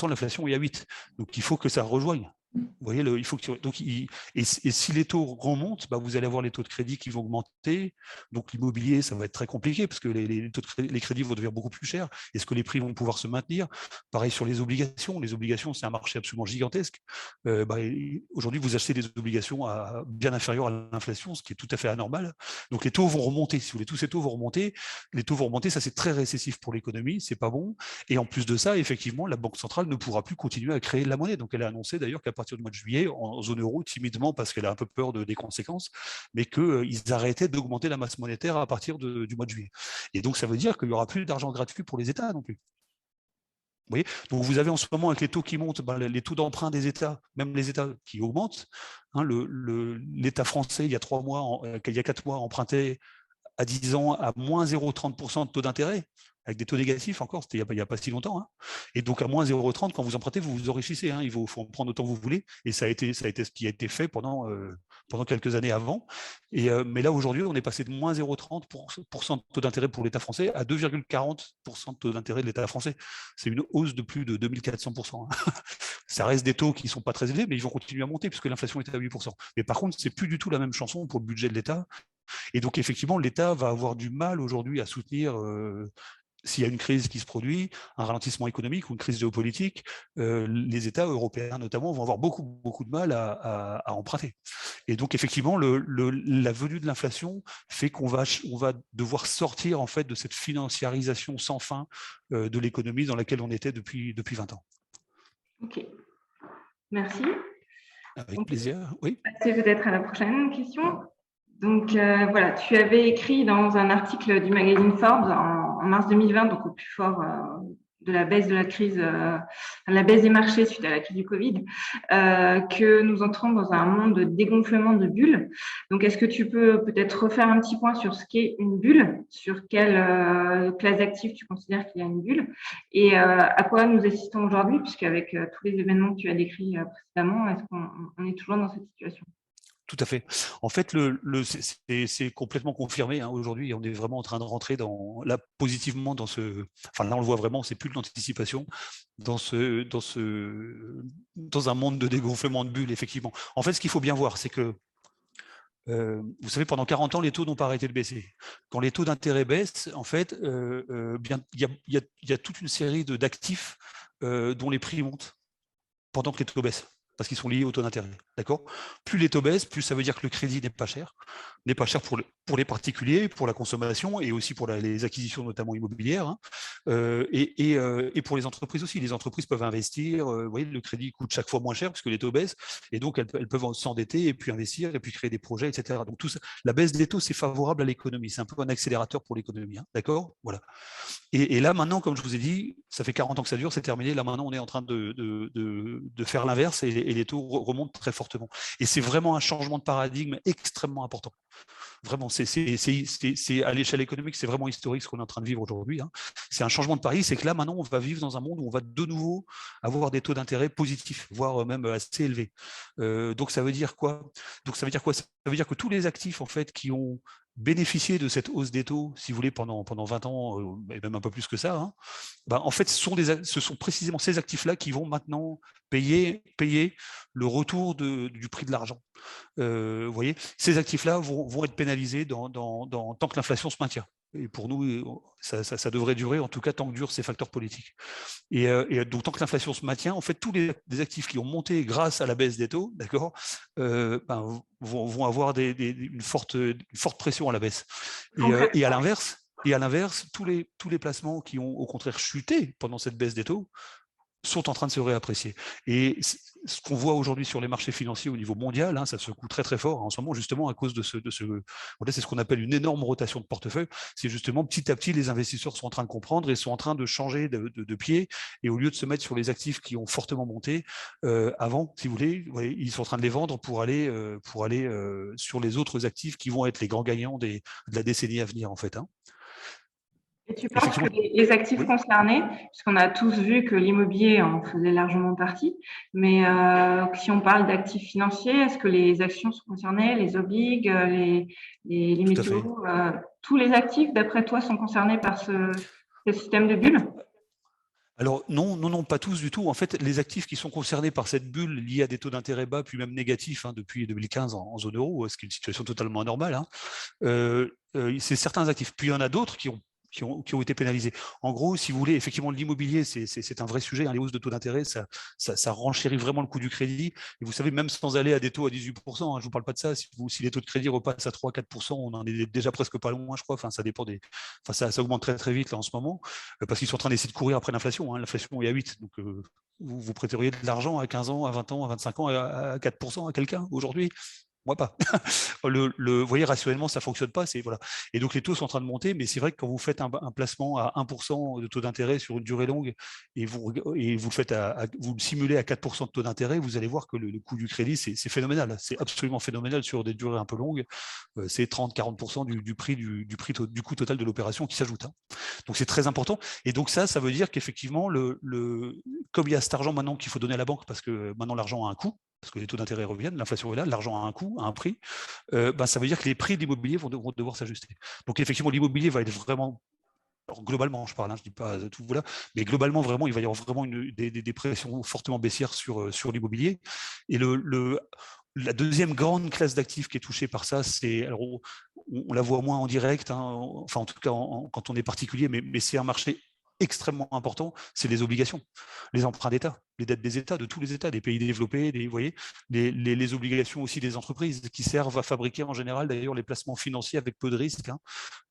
l'inflation est à 8. Donc il faut que ça rejoigne. Vous voyez, il faut que, donc, et si les taux remontent, vous allez avoir les taux de crédit qui vont augmenter. Donc l'immobilier, ça va être très compliqué parce que les crédits vont devenir beaucoup plus chers. Est-ce que les prix vont pouvoir se maintenir? Pareil sur les obligations. Les obligations, c'est un marché absolument gigantesque. Aujourd'hui, vous achetez des obligations bien inférieures à l'inflation, ce qui est tout à fait anormal. Donc les taux vont remonter. Si vous voulez, tous ces taux vont remonter. Les taux vont remonter, ça c'est très récessif pour l'économie, c'est pas bon. Et en plus de ça, effectivement, la Banque centrale ne pourra plus continuer à créer de la monnaie. Donc elle a annoncé d'ailleurs qu'à partir du mois de juillet, en zone euro, timidement, parce qu'elle a un peu peur des conséquences, mais qu'ils arrêtaient d'augmenter la masse monétaire à partir du mois de juillet. Et donc ça veut dire qu'il n'y aura plus d'argent gratuit pour les États non plus. Vous voyez, donc vous avez en ce moment avec les taux qui montent, les taux d'emprunt des États, même les États qui augmentent. Hein, l'État français, il y a 4 mois, empruntait à 10 ans à moins 0,30% de taux d'intérêt, avec des taux négatifs encore, c'était il n'y a pas si longtemps. Hein. Et donc à moins 0,30, quand vous empruntez, vous vous enrichissez. Hein. Il faut en prendre autant que vous voulez. Et ça a été ce qui a été fait pendant quelques années avant. Mais là, aujourd'hui, on est passé de moins 0,30% de taux d'intérêt pour l'État français à 2,40% de taux d'intérêt de l'État français. C'est une hausse de plus de 2400%. Hein. Ça reste des taux qui ne sont pas très élevés, mais ils vont continuer à monter puisque l'inflation est à 8%. Mais par contre, ce n'est plus du tout la même chanson pour le budget de l'État. Et donc, effectivement, l'État va avoir du mal aujourd'hui à soutenir, s'il y a une crise qui se produit, un ralentissement économique ou une crise géopolitique, les États européens notamment vont avoir beaucoup, beaucoup de mal à emprunter. Et donc, effectivement, la venue de l'inflation fait qu'on va devoir sortir en fait de cette financiarisation sans fin de l'économie dans laquelle on était depuis 20 ans. Ok, merci. Avec plaisir, oui. Passer peut-être à la prochaine question. Donc voilà, tu avais écrit dans un article du magazine Forbes en mars 2020, donc au plus fort de la baisse de la crise, la baisse des marchés suite à la crise du Covid, que nous entrons dans un monde de dégonflement de bulles. Donc est-ce que tu peux peut-être refaire un petit point sur ce qu'est une bulle, sur quelle classe d'actifs tu considères qu'il y a une bulle, et à quoi nous assistons aujourd'hui, puisqu'avec tous les événements que tu as décrits précédemment, est-ce qu'on est toujours dans cette situation? Tout à fait. En fait, c'est complètement confirmé. Hein, aujourd'hui, on est vraiment en train de rentrer positivement dans ce. Enfin, là, on le voit vraiment. C'est plus de l'anticipation dans un monde de dégonflement de bulles, effectivement. En fait, ce qu'il faut bien voir, c'est que vous savez, pendant 40 ans, les taux n'ont pas arrêté de baisser. Quand les taux d'intérêt baissent, en fait, il y a toute une série d'actifs dont les prix montent pendant que les taux baissent, parce qu'ils sont liés au taux d'intérêt. D'accord ? Plus les taux baissent, plus ça veut dire que le crédit n'est pas cher pour les particuliers, pour la consommation et aussi pour les acquisitions notamment immobilières, hein, et pour les entreprises aussi. Les entreprises peuvent investir, vous voyez, le crédit coûte chaque fois moins cher parce que les taux baissent, et donc elles peuvent s'endetter et puis investir et puis créer des projets, etc. Donc tout ça, la baisse des taux, c'est favorable à l'économie, c'est un peu un accélérateur pour l'économie, hein, d'accord ? Voilà. Et là, maintenant, comme je vous ai dit, ça fait 40 ans que ça dure, c'est terminé. Là, maintenant, on est en train de faire l'inverse et les taux remontent très fortement. Et c'est vraiment un changement de paradigme extrêmement important. Vraiment, c'est à l'échelle économique, c'est vraiment historique ce qu'on est en train de vivre aujourd'hui. Hein. C'est un changement de paradigme, c'est que là, maintenant, on va vivre dans un monde où on va de nouveau avoir des taux d'intérêt positifs, voire même assez élevés. Donc, ça veut dire quoi ? Ça veut dire que tous les actifs, en fait, qui ont bénéficié de cette hausse des taux, si vous voulez, pendant 20 ans, et même un peu plus que ça, hein, en fait, ce sont précisément ces actifs-là qui vont maintenant payer le retour du prix de l'argent. Vous voyez, ces actifs-là vont être pénalisés tant que l'inflation se maintient. Et pour nous, ça devrait durer, en tout cas, tant que durent ces facteurs politiques. Et donc, tant que l'inflation se maintient, en fait, tous les actifs qui ont monté grâce à la baisse des taux, d'accord, vont avoir une forte pression à la baisse. Et à l'inverse, tous les placements qui ont au contraire chuté pendant cette baisse des taux sont en train de se réapprécier. Et ce qu'on voit aujourd'hui sur les marchés financiers au niveau mondial, ça secoue très très fort en ce moment, justement à cause de voilà, c'est ce qu'on appelle une énorme rotation de portefeuille. C'est justement petit à petit, les investisseurs sont en train de comprendre et sont en train de changer de pied. Et au lieu de se mettre sur les actifs qui ont fortement monté avant, si vous voulez, ils sont en train de les vendre pour aller sur les autres actifs qui vont être les grands gagnants de la décennie à venir, en fait. Et tu penses que les actifs concernés, puisqu'on a tous vu que l'immobilier en faisait largement partie, mais si on parle d'actifs financiers, est-ce que les actions sont concernées, les obliges, les métaux, tous les actifs, d'après toi, sont concernés par ce système de bulles? Alors non, pas tous du tout. En fait, les actifs qui sont concernés par cette bulle liée à des taux d'intérêt bas, puis même négatifs depuis 2015 en zone euro, ce qui est une situation totalement anormale, c'est certains actifs. Puis il y en a d'autres qui ont été pénalisés. En gros, si vous voulez, effectivement, l'immobilier, c'est un vrai sujet. Les hausses de taux d'intérêt, ça renchérit vraiment le coût du crédit. Et vous savez, même sans aller à des taux à 18%, je ne vous parle pas de ça, si les taux de crédit repassent à 3-4%, on en est déjà presque pas loin, je crois. Enfin, ça dépend ça augmente très très vite là en ce moment, parce qu'ils sont en train d'essayer de courir après l'inflation. L'inflation est à 8%. Donc, vous prêteriez de l'argent à 15 ans, à 20 ans, à 25 ans, à 4% à quelqu'un aujourd'hui? Moi pas. Vous voyez, rationnellement, ça ne fonctionne pas. Voilà. Et donc, les taux sont en train de monter, mais c'est vrai que quand vous faites un placement à 1% de taux d'intérêt sur une durée longue et vous le simulez à 4% de taux d'intérêt, vous allez voir que le coût du crédit, c'est phénoménal. C'est absolument phénoménal sur des durées un peu longues. C'est 30-40% du coût total de l'opération qui s'ajoute. Donc, c'est très important. Et donc, ça veut dire qu'effectivement, comme il y a cet argent maintenant qu'il faut donner à la banque, parce que maintenant, l'argent a un coût, parce que les taux d'intérêt reviennent, l'inflation est là, l'argent a un coût, a un prix, ça veut dire que les prix de l'immobilier vont devoir s'ajuster. Donc effectivement, l'immobilier va être vraiment, alors globalement je parle, je ne dis pas tout, voilà, mais globalement vraiment, il va y avoir vraiment des pressions fortement baissières sur l'immobilier. Et la deuxième grande classe d'actifs qui est touchée par ça, alors on la voit moins en direct, enfin en tout cas quand on est particulier, mais c'est un marché extrêmement important, c'est les obligations, les emprunts d'État, les dettes des États, de tous les États, des pays développés, vous voyez, les obligations aussi des entreprises qui servent à fabriquer en général d'ailleurs les placements financiers avec peu de risques.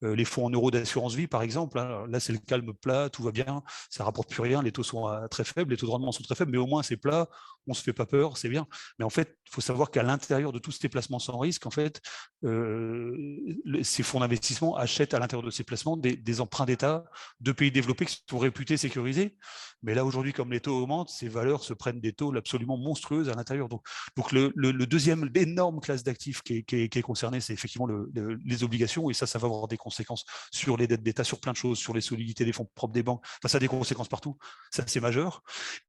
Les fonds en euros d'assurance vie, par exemple, là c'est le calme plat, tout va bien, ça ne rapporte plus rien, les taux sont très faibles, les taux de rendement sont très faibles, mais au moins c'est plat, on ne se fait pas peur, c'est bien. Mais en fait, il faut savoir qu'à l'intérieur de tous ces placements sans risque, en fait, ces fonds d'investissement achètent à l'intérieur de ces placements des emprunts d'État de pays développés qui sont réputés sécurisés. Mais là, aujourd'hui, comme les taux augmentent, ces valeurs se prennent des taux absolument monstrueuses à l'intérieur. Donc le deuxième énorme classe d'actifs qui est concernée, c'est effectivement les obligations. Et ça va avoir des conséquences sur les dettes d'État, sur plein de choses, sur les solidités des fonds propres des banques. Enfin, ça a des conséquences partout. Ça, c'est majeur.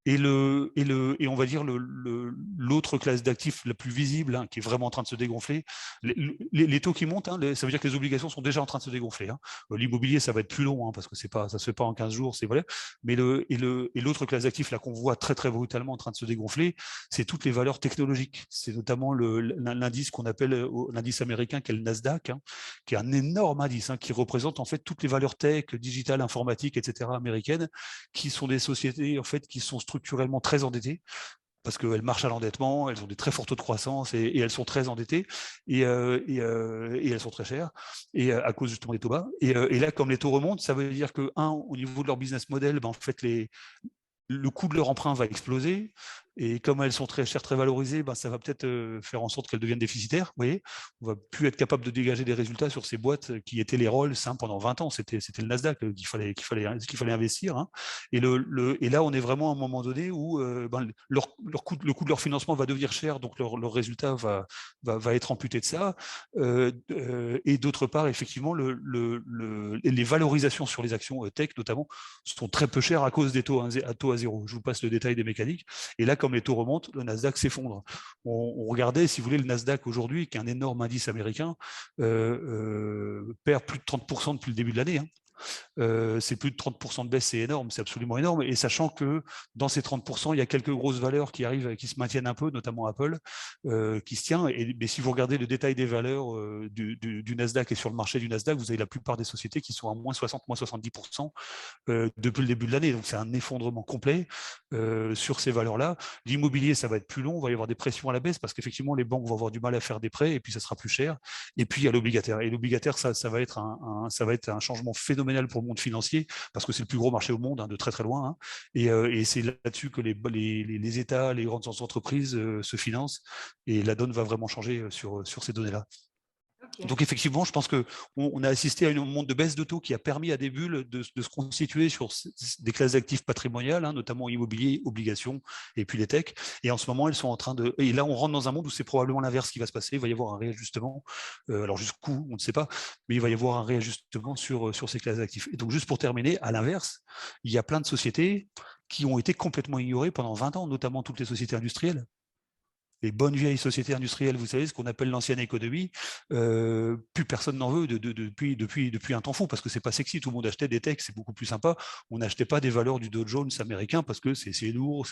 Et on va dire l'autre classe d'actifs la plus visible, qui est vraiment en train de se dégonfler, les taux qui montent, ça veut dire que les obligations sont déjà en train de se dégonfler. L'immobilier, ça va être plus long, parce que ça se fait pas en 15 jours, c'est vrai. Mais l'autre classe d'actifs là qu'on voit très très brutalement en train de se dégonfler, c'est toutes les valeurs technologiques. C'est notamment l'indice qu'on appelle l'indice américain, qui est le Nasdaq, qui est un énorme indice, qui représente en fait toutes les valeurs tech, digitales, informatiques, etc. américaines, qui sont des sociétés en fait qui sont structurellement très endettées, parce qu'elles marchent à l'endettement, elles ont des très forts taux de croissance et elles sont très endettées et elles sont très chères et à cause justement des taux bas. Et là, comme les taux remontent, ça veut dire que, au niveau de leur business model, en fait, le coût de leur emprunt va exploser. Et comme elles sont très chères, très valorisées, ça va peut-être faire en sorte qu'elles deviennent déficitaires. Vous voyez, on va plus être capable de dégager des résultats sur ces boîtes qui étaient les Rolls pendant 20 ans. C'était le Nasdaq qu'il fallait investir. Et là, on est vraiment à un moment donné où le coût de leur financement va devenir cher, donc leur résultat va être amputé de ça. Et d'autre part, effectivement, les valorisations sur les actions tech, notamment, sont très peu chères à cause des taux à zéro. Je vous passe le détail des mécaniques. Et là, comme les taux remontent, le Nasdaq s'effondre. On regardait, si vous voulez, le Nasdaq aujourd'hui, qui est un énorme indice américain, perd plus de 30% depuis le début de l'année. C'est plus de 30% de baisse, c'est énorme, c'est absolument énorme. Et sachant que dans ces 30%, il y a quelques grosses valeurs qui arrivent, qui se maintiennent un peu, notamment Apple, qui se tient. Mais si vous regardez le détail des valeurs du Nasdaq et sur le marché du Nasdaq, vous avez la plupart des sociétés qui sont à moins 60, moins 70% depuis le début de l'année. Donc c'est un effondrement complet sur ces valeurs-là. L'immobilier, ça va être plus long, il va y avoir des pressions à la baisse parce qu'effectivement, les banques vont avoir du mal à faire des prêts et puis ça sera plus cher. Et puis il y a l'obligataire. Et l'obligataire, ça va être un changement phénoménal phénoménal pour le monde financier, parce que c'est le plus gros marché au monde, de très très loin. Et c'est là-dessus que les États, les grandes entreprises se financent, et la donne va vraiment changer sur ces données-là. Okay. Donc effectivement, je pense qu'on a assisté à un moment de baisse de taux qui a permis à des bulles de se constituer sur des classes d'actifs patrimoniales, notamment immobilier, obligations et puis les techs. Et en ce moment, elles sont en train de... Et là, on rentre dans un monde où c'est probablement l'inverse qui va se passer. Il va y avoir un réajustement. Alors jusqu'où, on ne sait pas, mais il va y avoir un réajustement sur ces classes d'actifs. Et donc juste pour terminer, à l'inverse, il y a plein de sociétés qui ont été complètement ignorées pendant 20 ans, notamment toutes les sociétés industrielles. Les bonnes vieilles sociétés industrielles, vous savez, ce qu'on appelle l'ancienne économie, plus personne n'en veut depuis un temps fou, parce que c'est pas sexy. Tout le monde achetait des techs, c'est beaucoup plus sympa. On n'achetait pas des valeurs du Dow Jones américain parce que c'est lourd.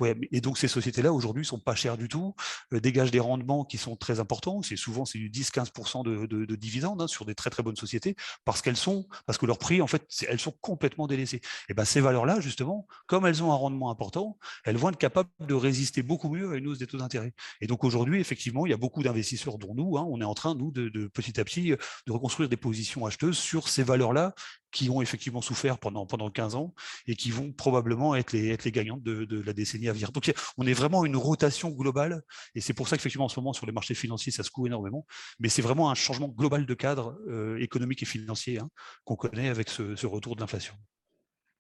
Ouais, et donc ces sociétés-là aujourd'hui sont pas chères du tout, dégagent des rendements qui sont très importants. Souvent c'est du 10-15% de dividendes sur des très très bonnes sociétés, parce que leur prix, en fait, elles sont complètement délaissées. Et ben ces valeurs-là, justement, comme elles ont un rendement important, elles vont être capables de résister beaucoup mieux à une hausse des taux d'intérêt. Et donc aujourd'hui, effectivement, il y a beaucoup d'investisseurs, dont nous, on est en train, nous, de petit à petit, de reconstruire des positions acheteuses sur ces valeurs-là qui ont effectivement souffert pendant 15 ans et qui vont probablement être les gagnantes de la décennie à venir. Donc on est vraiment une rotation globale, et c'est pour ça qu'effectivement en ce moment sur les marchés financiers ça secoue énormément, mais c'est vraiment un changement global de cadre économique et financier qu'on connaît avec ce retour de l'inflation.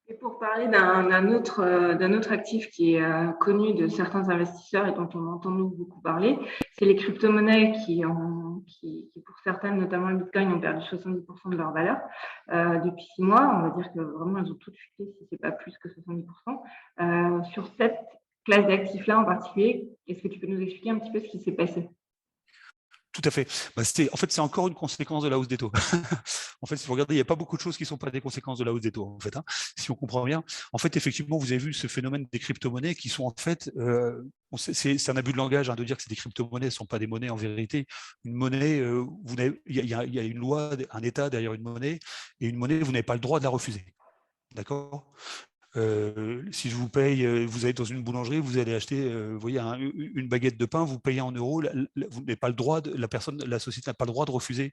Et pour parler d'un autre actif qui est connu de certains investisseurs et dont on entend nous beaucoup parler, c'est les crypto-monnaies qui, pour certaines, notamment le Bitcoin, ont perdu 70% de leur valeur depuis 6 mois. On va dire que vraiment, elles ont toutes chuté, si ce n'est pas plus que 70%. Sur cette classe d'actifs-là en particulier, est-ce que tu peux nous expliquer un petit peu ce qui s'est passé ? Tout à fait. En fait, c'est encore une conséquence de la hausse des taux. En fait, si vous regardez, il n'y a pas beaucoup de choses qui ne sont pas des conséquences de la hausse des taux, en fait, si on comprend bien. En fait, effectivement, vous avez vu ce phénomène des crypto-monnaies qui sont en fait, c'est un abus de langage de dire que c'est des crypto-monnaies, ce ne sont pas des monnaies en vérité. Une monnaie, il y a une loi, un État derrière une monnaie, et une monnaie, vous n'avez pas le droit de la refuser. D'accord ? Si je vous paye, vous allez dans une boulangerie, vous allez acheter, vous voyez, une baguette de pain, vous payez en euros, vous n'avez pas le droit, la société n'a pas le droit de refuser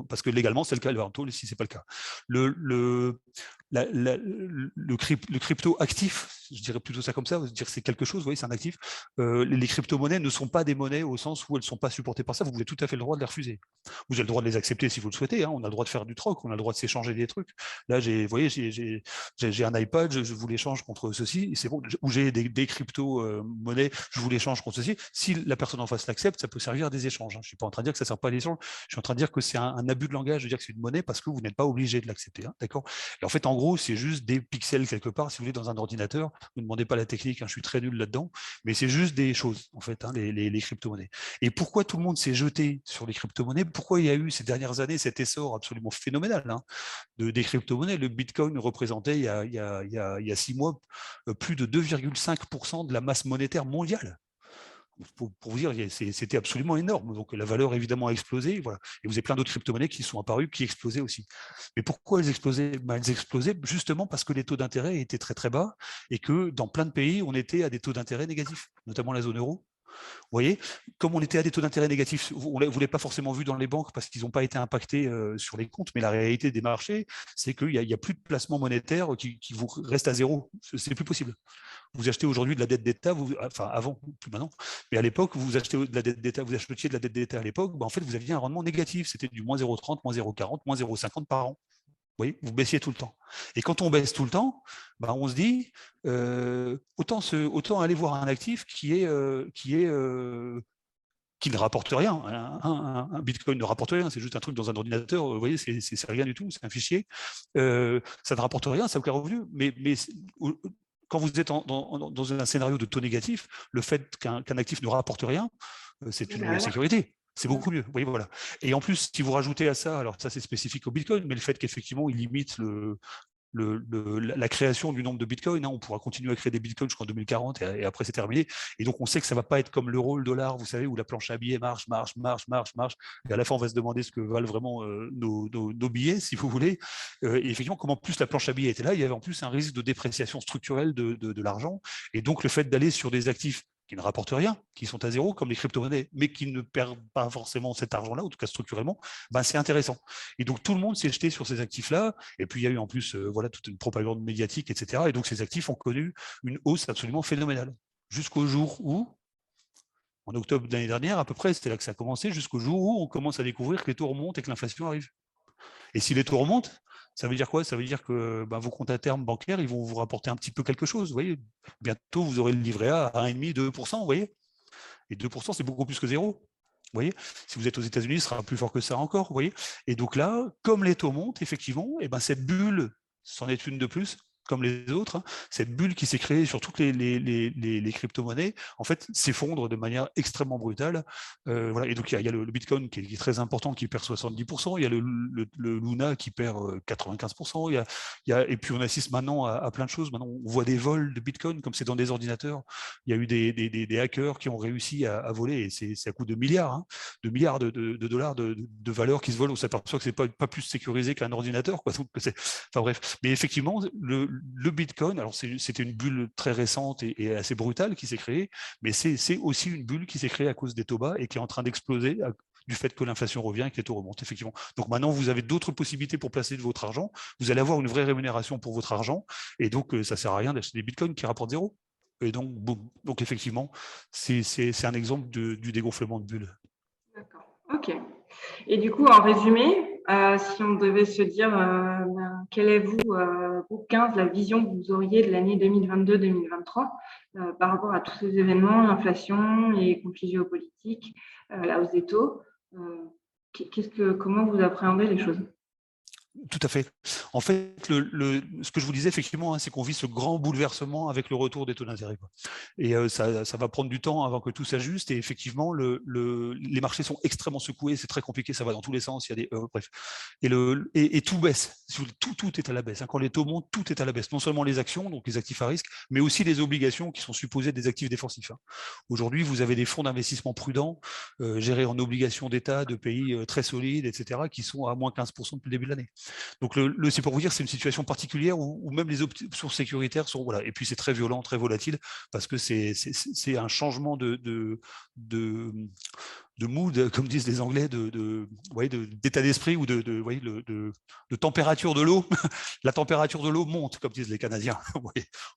parce que légalement c'est le cas, si c'est pas le cas. Le crypto actif, je dirais plutôt ça comme ça, dire c'est quelque chose, vous voyez, c'est un actif. Les crypto-monnaies ne sont pas des monnaies au sens où elles ne sont pas supportées par ça, vous avez tout à fait le droit de les refuser. Vous avez le droit de les accepter si vous le souhaitez, on a le droit de faire du troc, on a le droit de s'échanger des trucs. Là, vous voyez, j'ai un iPad, je vous l'échange contre ceci, c'est bon, ou j'ai des crypto-monnaies, je vous l'échange contre ceci. Si la personne en face l'accepte, ça peut servir à des échanges. Je ne suis pas en train de dire que ça ne sert pas à l'échange, je suis en train de dire que c'est un abus de langage de dire que c'est une monnaie parce que vous n'êtes pas obligé de l'accepter. D'accord ? Et en fait, en gros, c'est juste des pixels quelque part, si vous voulez, dans un ordinateur. Ne me demandez pas la technique, je suis très nul là-dedans, mais c'est juste des choses, en fait, les crypto-monnaies. Et pourquoi tout le monde s'est jeté sur les crypto-monnaies ? Pourquoi il y a eu ces dernières années cet essor absolument phénoménal des crypto-monnaies ? Le Bitcoin représentait il y a 6 mois plus de 2,5% de la masse monétaire mondiale. Pour vous dire, c'était absolument énorme. Donc la valeur évidemment a explosé. Voilà. Et vous avez plein d'autres crypto-monnaies qui sont apparues, qui explosaient aussi. Mais pourquoi elles explosaient ? Elles explosaient justement parce que les taux d'intérêt étaient très très bas et que dans plein de pays, on était à des taux d'intérêt négatifs, notamment la zone euro. Vous voyez, comme on était à des taux d'intérêt négatifs, vous ne l'avez pas forcément vu dans les banques parce qu'ils n'ont pas été impactés sur les comptes, mais la réalité des marchés, c'est qu'il n'y a plus de placement monétaire qui vous reste à zéro. C'est plus possible. Vous achetez aujourd'hui de la dette d'État, enfin avant, plus maintenant, mais à l'époque, vous achetez de la dette d'État, vous achetiez de la dette d'État à l'époque, en fait, vous aviez un rendement négatif. C'était du moins 0,30, moins 0,40, moins 0,50 par an. Vous voyez, vous baissiez tout le temps. Et quand on baisse tout le temps, on se dit, autant aller voir un actif qui ne rapporte rien. Un Bitcoin ne rapporte rien, c'est juste un truc dans un ordinateur, vous voyez, c'est rien du tout, c'est un fichier. Ça ne rapporte rien, ça n'a aucun revenu, mais quand vous êtes dans un scénario de taux négatif, le fait qu'un actif ne rapporte rien, c'est une meilleure sécurité. C'est beaucoup mieux. Vous voyez, voilà. Et en plus, si vous rajoutez à ça, alors ça c'est spécifique au Bitcoin, mais le fait qu'effectivement il limite la création du nombre de bitcoins, on pourra continuer à créer des bitcoins jusqu'en 2040 et après c'est terminé. Et donc on sait que ça ne va pas être comme l'euro, le dollar, vous savez, où la planche à billets marche, et à la fin on va se demander ce que valent vraiment nos billets, si vous voulez. Et effectivement, comme en plus la planche à billets était là, il y avait en plus un risque de dépréciation structurelle de l'argent. Et donc le fait d'aller sur des actifs qui ne rapportent rien, qui sont à zéro, comme les crypto-monnaies, mais qui ne perdent pas forcément cet argent-là, en tout cas structurellement, ben c'est intéressant. Et donc tout le monde s'est jeté sur ces actifs-là, et puis il y a eu en plus voilà, toute une propagande médiatique, etc. Et donc ces actifs ont connu une hausse absolument phénoménale, jusqu'au jour où, en octobre de l'année dernière, à peu près, c'était là que ça a commencé, jusqu'au jour où on commence à découvrir que les taux remontent et que l'inflation arrive. Et si les taux remontent, ça veut dire quoi? Ça veut dire que ben, vos comptes à terme bancaires, ils vont vous rapporter un petit peu quelque chose. Vous voyez, bientôt, vous aurez le livret A à 1,5, 2%, vous voyez. Et 2%, c'est beaucoup plus que zéro. Vous voyez, si vous êtes aux États-Unis, ce sera plus fort que ça encore. Vous voyez. Et donc là, comme les taux montent, effectivement, et ben cette bulle, c'en est une de plus, comme les autres, hein, cette bulle qui s'est créée sur toutes les crypto-monnaies, en fait, s'effondre de manière extrêmement brutale. Voilà. Et donc, il y a le Bitcoin qui est très important, qui perd 70%, il y a le Luna qui perd 95%, et puis on assiste maintenant à plein de choses. Maintenant, on voit des vols de Bitcoin, comme c'est dans des ordinateurs. Il y a eu des hackers qui ont réussi à voler, et c'est à coût de milliards, hein, de milliards de dollars de valeur qui se volent. On s'aperçoit que c'est pas plus sécurisé qu'un ordinateur, quoi. Donc, enfin bref. Mais effectivement, le Bitcoin, alors c'était une bulle très récente et assez brutale qui s'est créée, mais c'est aussi une bulle qui s'est créée à cause des taux bas et qui est en train d'exploser du fait que l'inflation revient et que les taux remontent, effectivement. Donc maintenant, vous avez d'autres possibilités pour placer de votre argent, vous allez avoir une vraie rémunération pour votre argent, et donc ça ne sert à rien d'acheter des bitcoins qui rapportent zéro. Et donc, boum. Donc effectivement, c'est un exemple du dégonflement de bulles. D'accord. OK. Et du coup, en résumé, si on devait se dire quelle est vous 15, la vision que vous auriez de l'année 2022-2023 par rapport à tous ces événements, l'inflation, les conflits géopolitiques, la hausse des taux, comment vous appréhendez les choses? Tout à fait. En fait, ce que je vous disais, effectivement, hein, c'est qu'on vit ce grand bouleversement avec le retour des taux d'intérêt. Et ça va prendre du temps avant que tout s'ajuste. Et effectivement, les marchés sont extrêmement secoués. C'est très compliqué. Ça va dans tous les sens. Il y a des bref. Et tout baisse. Tout est à la baisse. Hein. Quand les taux montent, tout est à la baisse. Non seulement les actions, donc les actifs à risque, mais aussi les obligations qui sont supposées des actifs défensifs. Hein. Aujourd'hui, vous avez des fonds d'investissement prudents gérés en obligations d'État de pays très solides, etc., qui sont à moins 15% depuis le début de l'année. Donc c'est pour vous dire, c'est une situation particulière où même les options sécuritaires sont voilà. Et puis c'est très violent, très volatile parce que c'est un changement de mood, comme disent les Anglais, d'état d'esprit ou de température de l'eau. La température de l'eau monte, comme disent les Canadiens.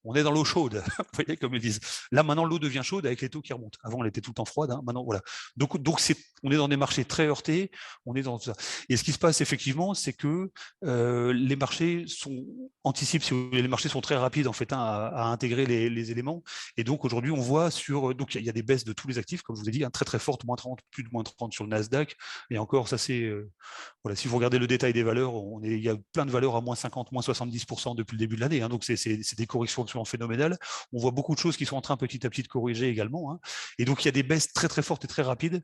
On est dans l'eau chaude, vous voyez, comme ils disent. Là, maintenant, l'eau devient chaude avec les taux qui remontent. Avant, elle était tout le temps froide. Hein. Maintenant, voilà. Donc on est dans des marchés très heurtés. On est dans ça. Et ce qui se passe, effectivement, c'est que les marchés anticipent, si les marchés sont très rapides, en fait, hein, à intégrer les éléments. Et donc, aujourd'hui, on voit donc il y a des baisses de tous les actifs, comme je vous ai dit, hein, très, très fortes, moins 30, plus de moins 30 sur le Nasdaq. Et encore, ça c'est voilà, si vous regardez le détail des valeurs, il y a plein de valeurs à moins 50, moins 70% depuis le début de l'année. Hein, donc c'est des corrections absolument phénoménales. On voit beaucoup de choses qui sont en train petit à petit de corriger également. Hein, et donc il y a des baisses très très fortes et très rapides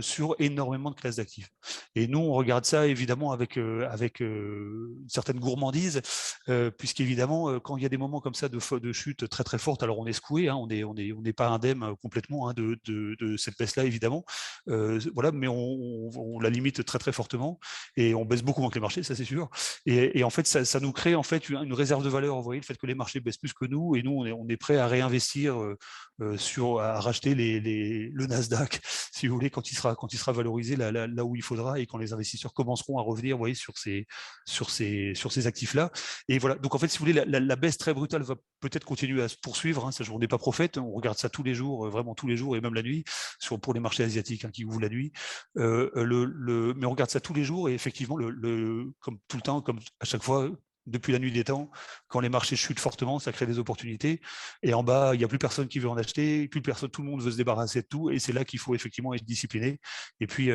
sur énormément de classes d'actifs. Et nous on regarde ça évidemment avec une certaine gourmandise, puisqu'évidemment quand il y a des moments comme ça de chute très très forte, alors on est secoué, hein, on n'est pas indemne complètement hein, de cette baisse-là évidemment. Voilà, mais on la limite très très fortement et on baisse beaucoup moins que les marchés, ça c'est sûr. Et en fait, ça nous crée en fait une réserve de valeur. Vous voyez, le fait que les marchés baissent plus que nous et nous on est prêt à réinvestir à racheter le Nasdaq, si vous voulez, quand il sera valorisé là où il faudra et quand les investisseurs commenceront à revenir, vous voyez, sur ces actifs-là. Et voilà. Donc en fait, si vous voulez, la baisse très brutale va peut-être continuer à se poursuivre. Hein, ça, on n'est pas prophète, on regarde ça tous les jours, vraiment tous les jours et même la nuit, pour les marchés asiatiques hein, qui ouvrent la nuit. Mais on regarde ça tous les jours et effectivement, comme tout le temps, comme à chaque fois, depuis la nuit des temps, quand les marchés chutent fortement, ça crée des opportunités. Et en bas, il n'y a plus personne qui veut en acheter, plus personne, tout le monde veut se débarrasser de tout. Et c'est là qu'il faut effectivement être discipliné et puis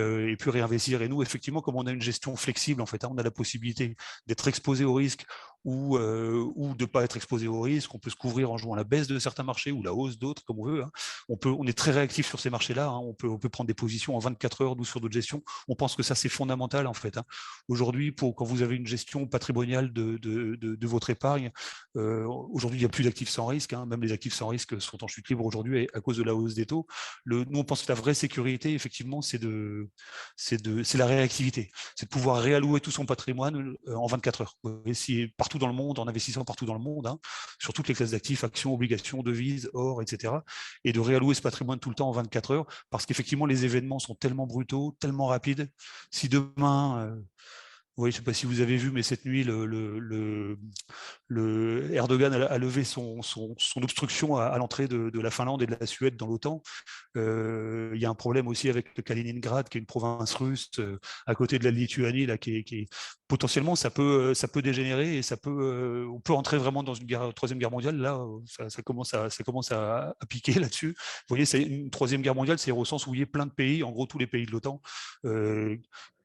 réinvestir. Et nous, effectivement, comme on a une gestion flexible, en fait, hein, on a la possibilité d'être exposé au risque ou de ne pas être exposé au risque. On peut se couvrir en jouant la baisse de certains marchés ou la hausse d'autres, comme on veut. Hein. On est très réactif sur ces marchés-là. Hein. On peut prendre des positions en 24 heures, 12 sur d'autres gestions. On pense que ça, c'est fondamental, en fait. Hein. Aujourd'hui, quand vous avez une gestion patrimoniale de votre épargne, aujourd'hui, il n'y a plus d'actifs sans risque. Hein. Même les actifs sans risque sont en chute libre aujourd'hui à cause de la hausse des taux. Nous, on pense que la vraie sécurité, effectivement, c'est la réactivité. C'est de pouvoir réallouer tout son patrimoine en 24 heures. Et si partout partout dans le monde, en investissant partout dans le monde, hein, sur toutes les classes d'actifs, actions, obligations, devises, or, etc. Et de réallouer ce patrimoine tout le temps en 24 heures, parce qu'effectivement, les événements sont tellement brutaux, tellement rapides. Si demain... oui, je ne sais pas si vous avez vu, mais cette nuit, Erdogan a levé son obstruction à l'entrée de la Finlande et de la Suède dans l'OTAN. Il y a un problème aussi avec le Kaliningrad, qui est une province russe à côté de la Lituanie, là, potentiellement ça peut dégénérer et on peut entrer vraiment dans une troisième guerre mondiale. Là, ça commence à piquer là-dessus. Vous voyez, c'est une troisième guerre mondiale, c'est au sens où il y a plein de pays, en gros tous les pays de l'OTAN.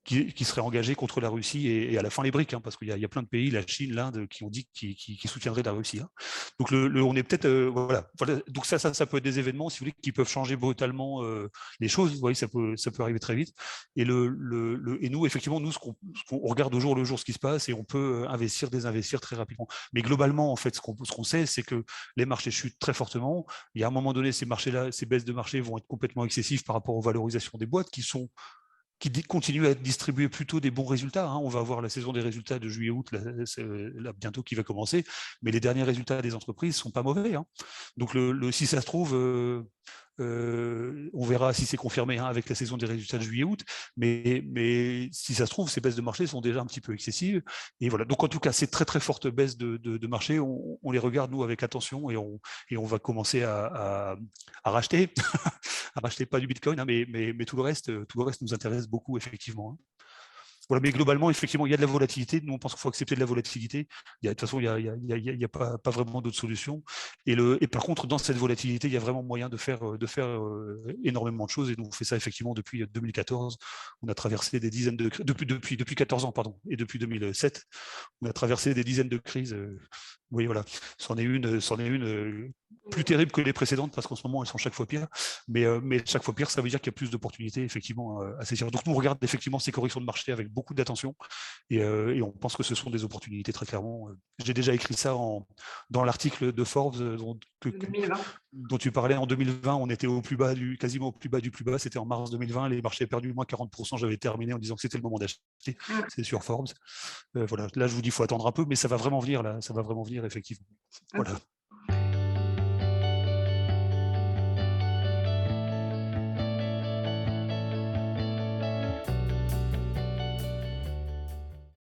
Qui seraient engagés contre la Russie et à la fin les BRICS, hein, parce qu'il y a plein de pays, la Chine, l'Inde, qui ont dit qu'ils soutiendraient la Russie. Hein. Donc on est peut-être voilà. Donc ça peut être des événements, si vous voulez, qui peuvent changer brutalement les choses. Vous voyez, ça peut arriver très vite. Et et nous, effectivement, nous, on regarde au jour le jour ce qui se passe et on peut désinvestir très rapidement. Mais globalement, en fait, ce qu'on sait, c'est que les marchés chutent très fortement. Il y a un moment donné, ces baisses de marché vont être complètement excessives par rapport aux valorisations des boîtes qui continue à distribuer plutôt des bons résultats. Hein. On va avoir la saison des résultats de juillet-août là, bientôt qui va commencer, mais les derniers résultats des entreprises ne sont pas mauvais. Hein. Donc si ça se trouve, on verra si c'est confirmé, hein, avec la saison des résultats de juillet-août, mais si ça se trouve, ces baisses de marché sont déjà un petit peu excessives. Et voilà. Donc en tout cas, ces très très fortes baisses de marché, on les regarde nous avec attention et on va commencer à racheter, à racheter pas du Bitcoin, hein, mais tout le reste nous intéresse beaucoup effectivement. Hein. Voilà, mais globalement, effectivement, il y a de la volatilité. Nous, on pense qu'il faut accepter de la volatilité. De toute façon, il n'y a pas vraiment d'autre solution. Et par contre, dans cette volatilité, il y a vraiment moyen de faire énormément de choses. Et nous, on fait ça effectivement depuis 2014. On a traversé des dizaines de crises, depuis 14 ans, pardon, et depuis 2007, on a traversé des dizaines de crises. Oui, voilà. C'en est une plus terrible que les précédentes, parce qu'en ce moment, elles sont chaque fois pires. Mais chaque fois pire, ça veut dire qu'il y a plus d'opportunités, effectivement, à saisir. Donc, nous, on regarde effectivement ces corrections de marché avec beaucoup d'attention et on pense que ce sont des opportunités, très clairement. J'ai déjà écrit ça dans l'article de Forbes dont tu parlais en 2020. On était quasiment au plus bas du plus bas. C'était en mars 2020. Les marchés perdu moins 40%. J'avais terminé en disant que c'était le moment d'acheter. C'est sur Forbes. Voilà. Là, je vous dis, il faut attendre un peu, mais ça va vraiment venir, là. Ça va vraiment venir, effectivement. Voilà.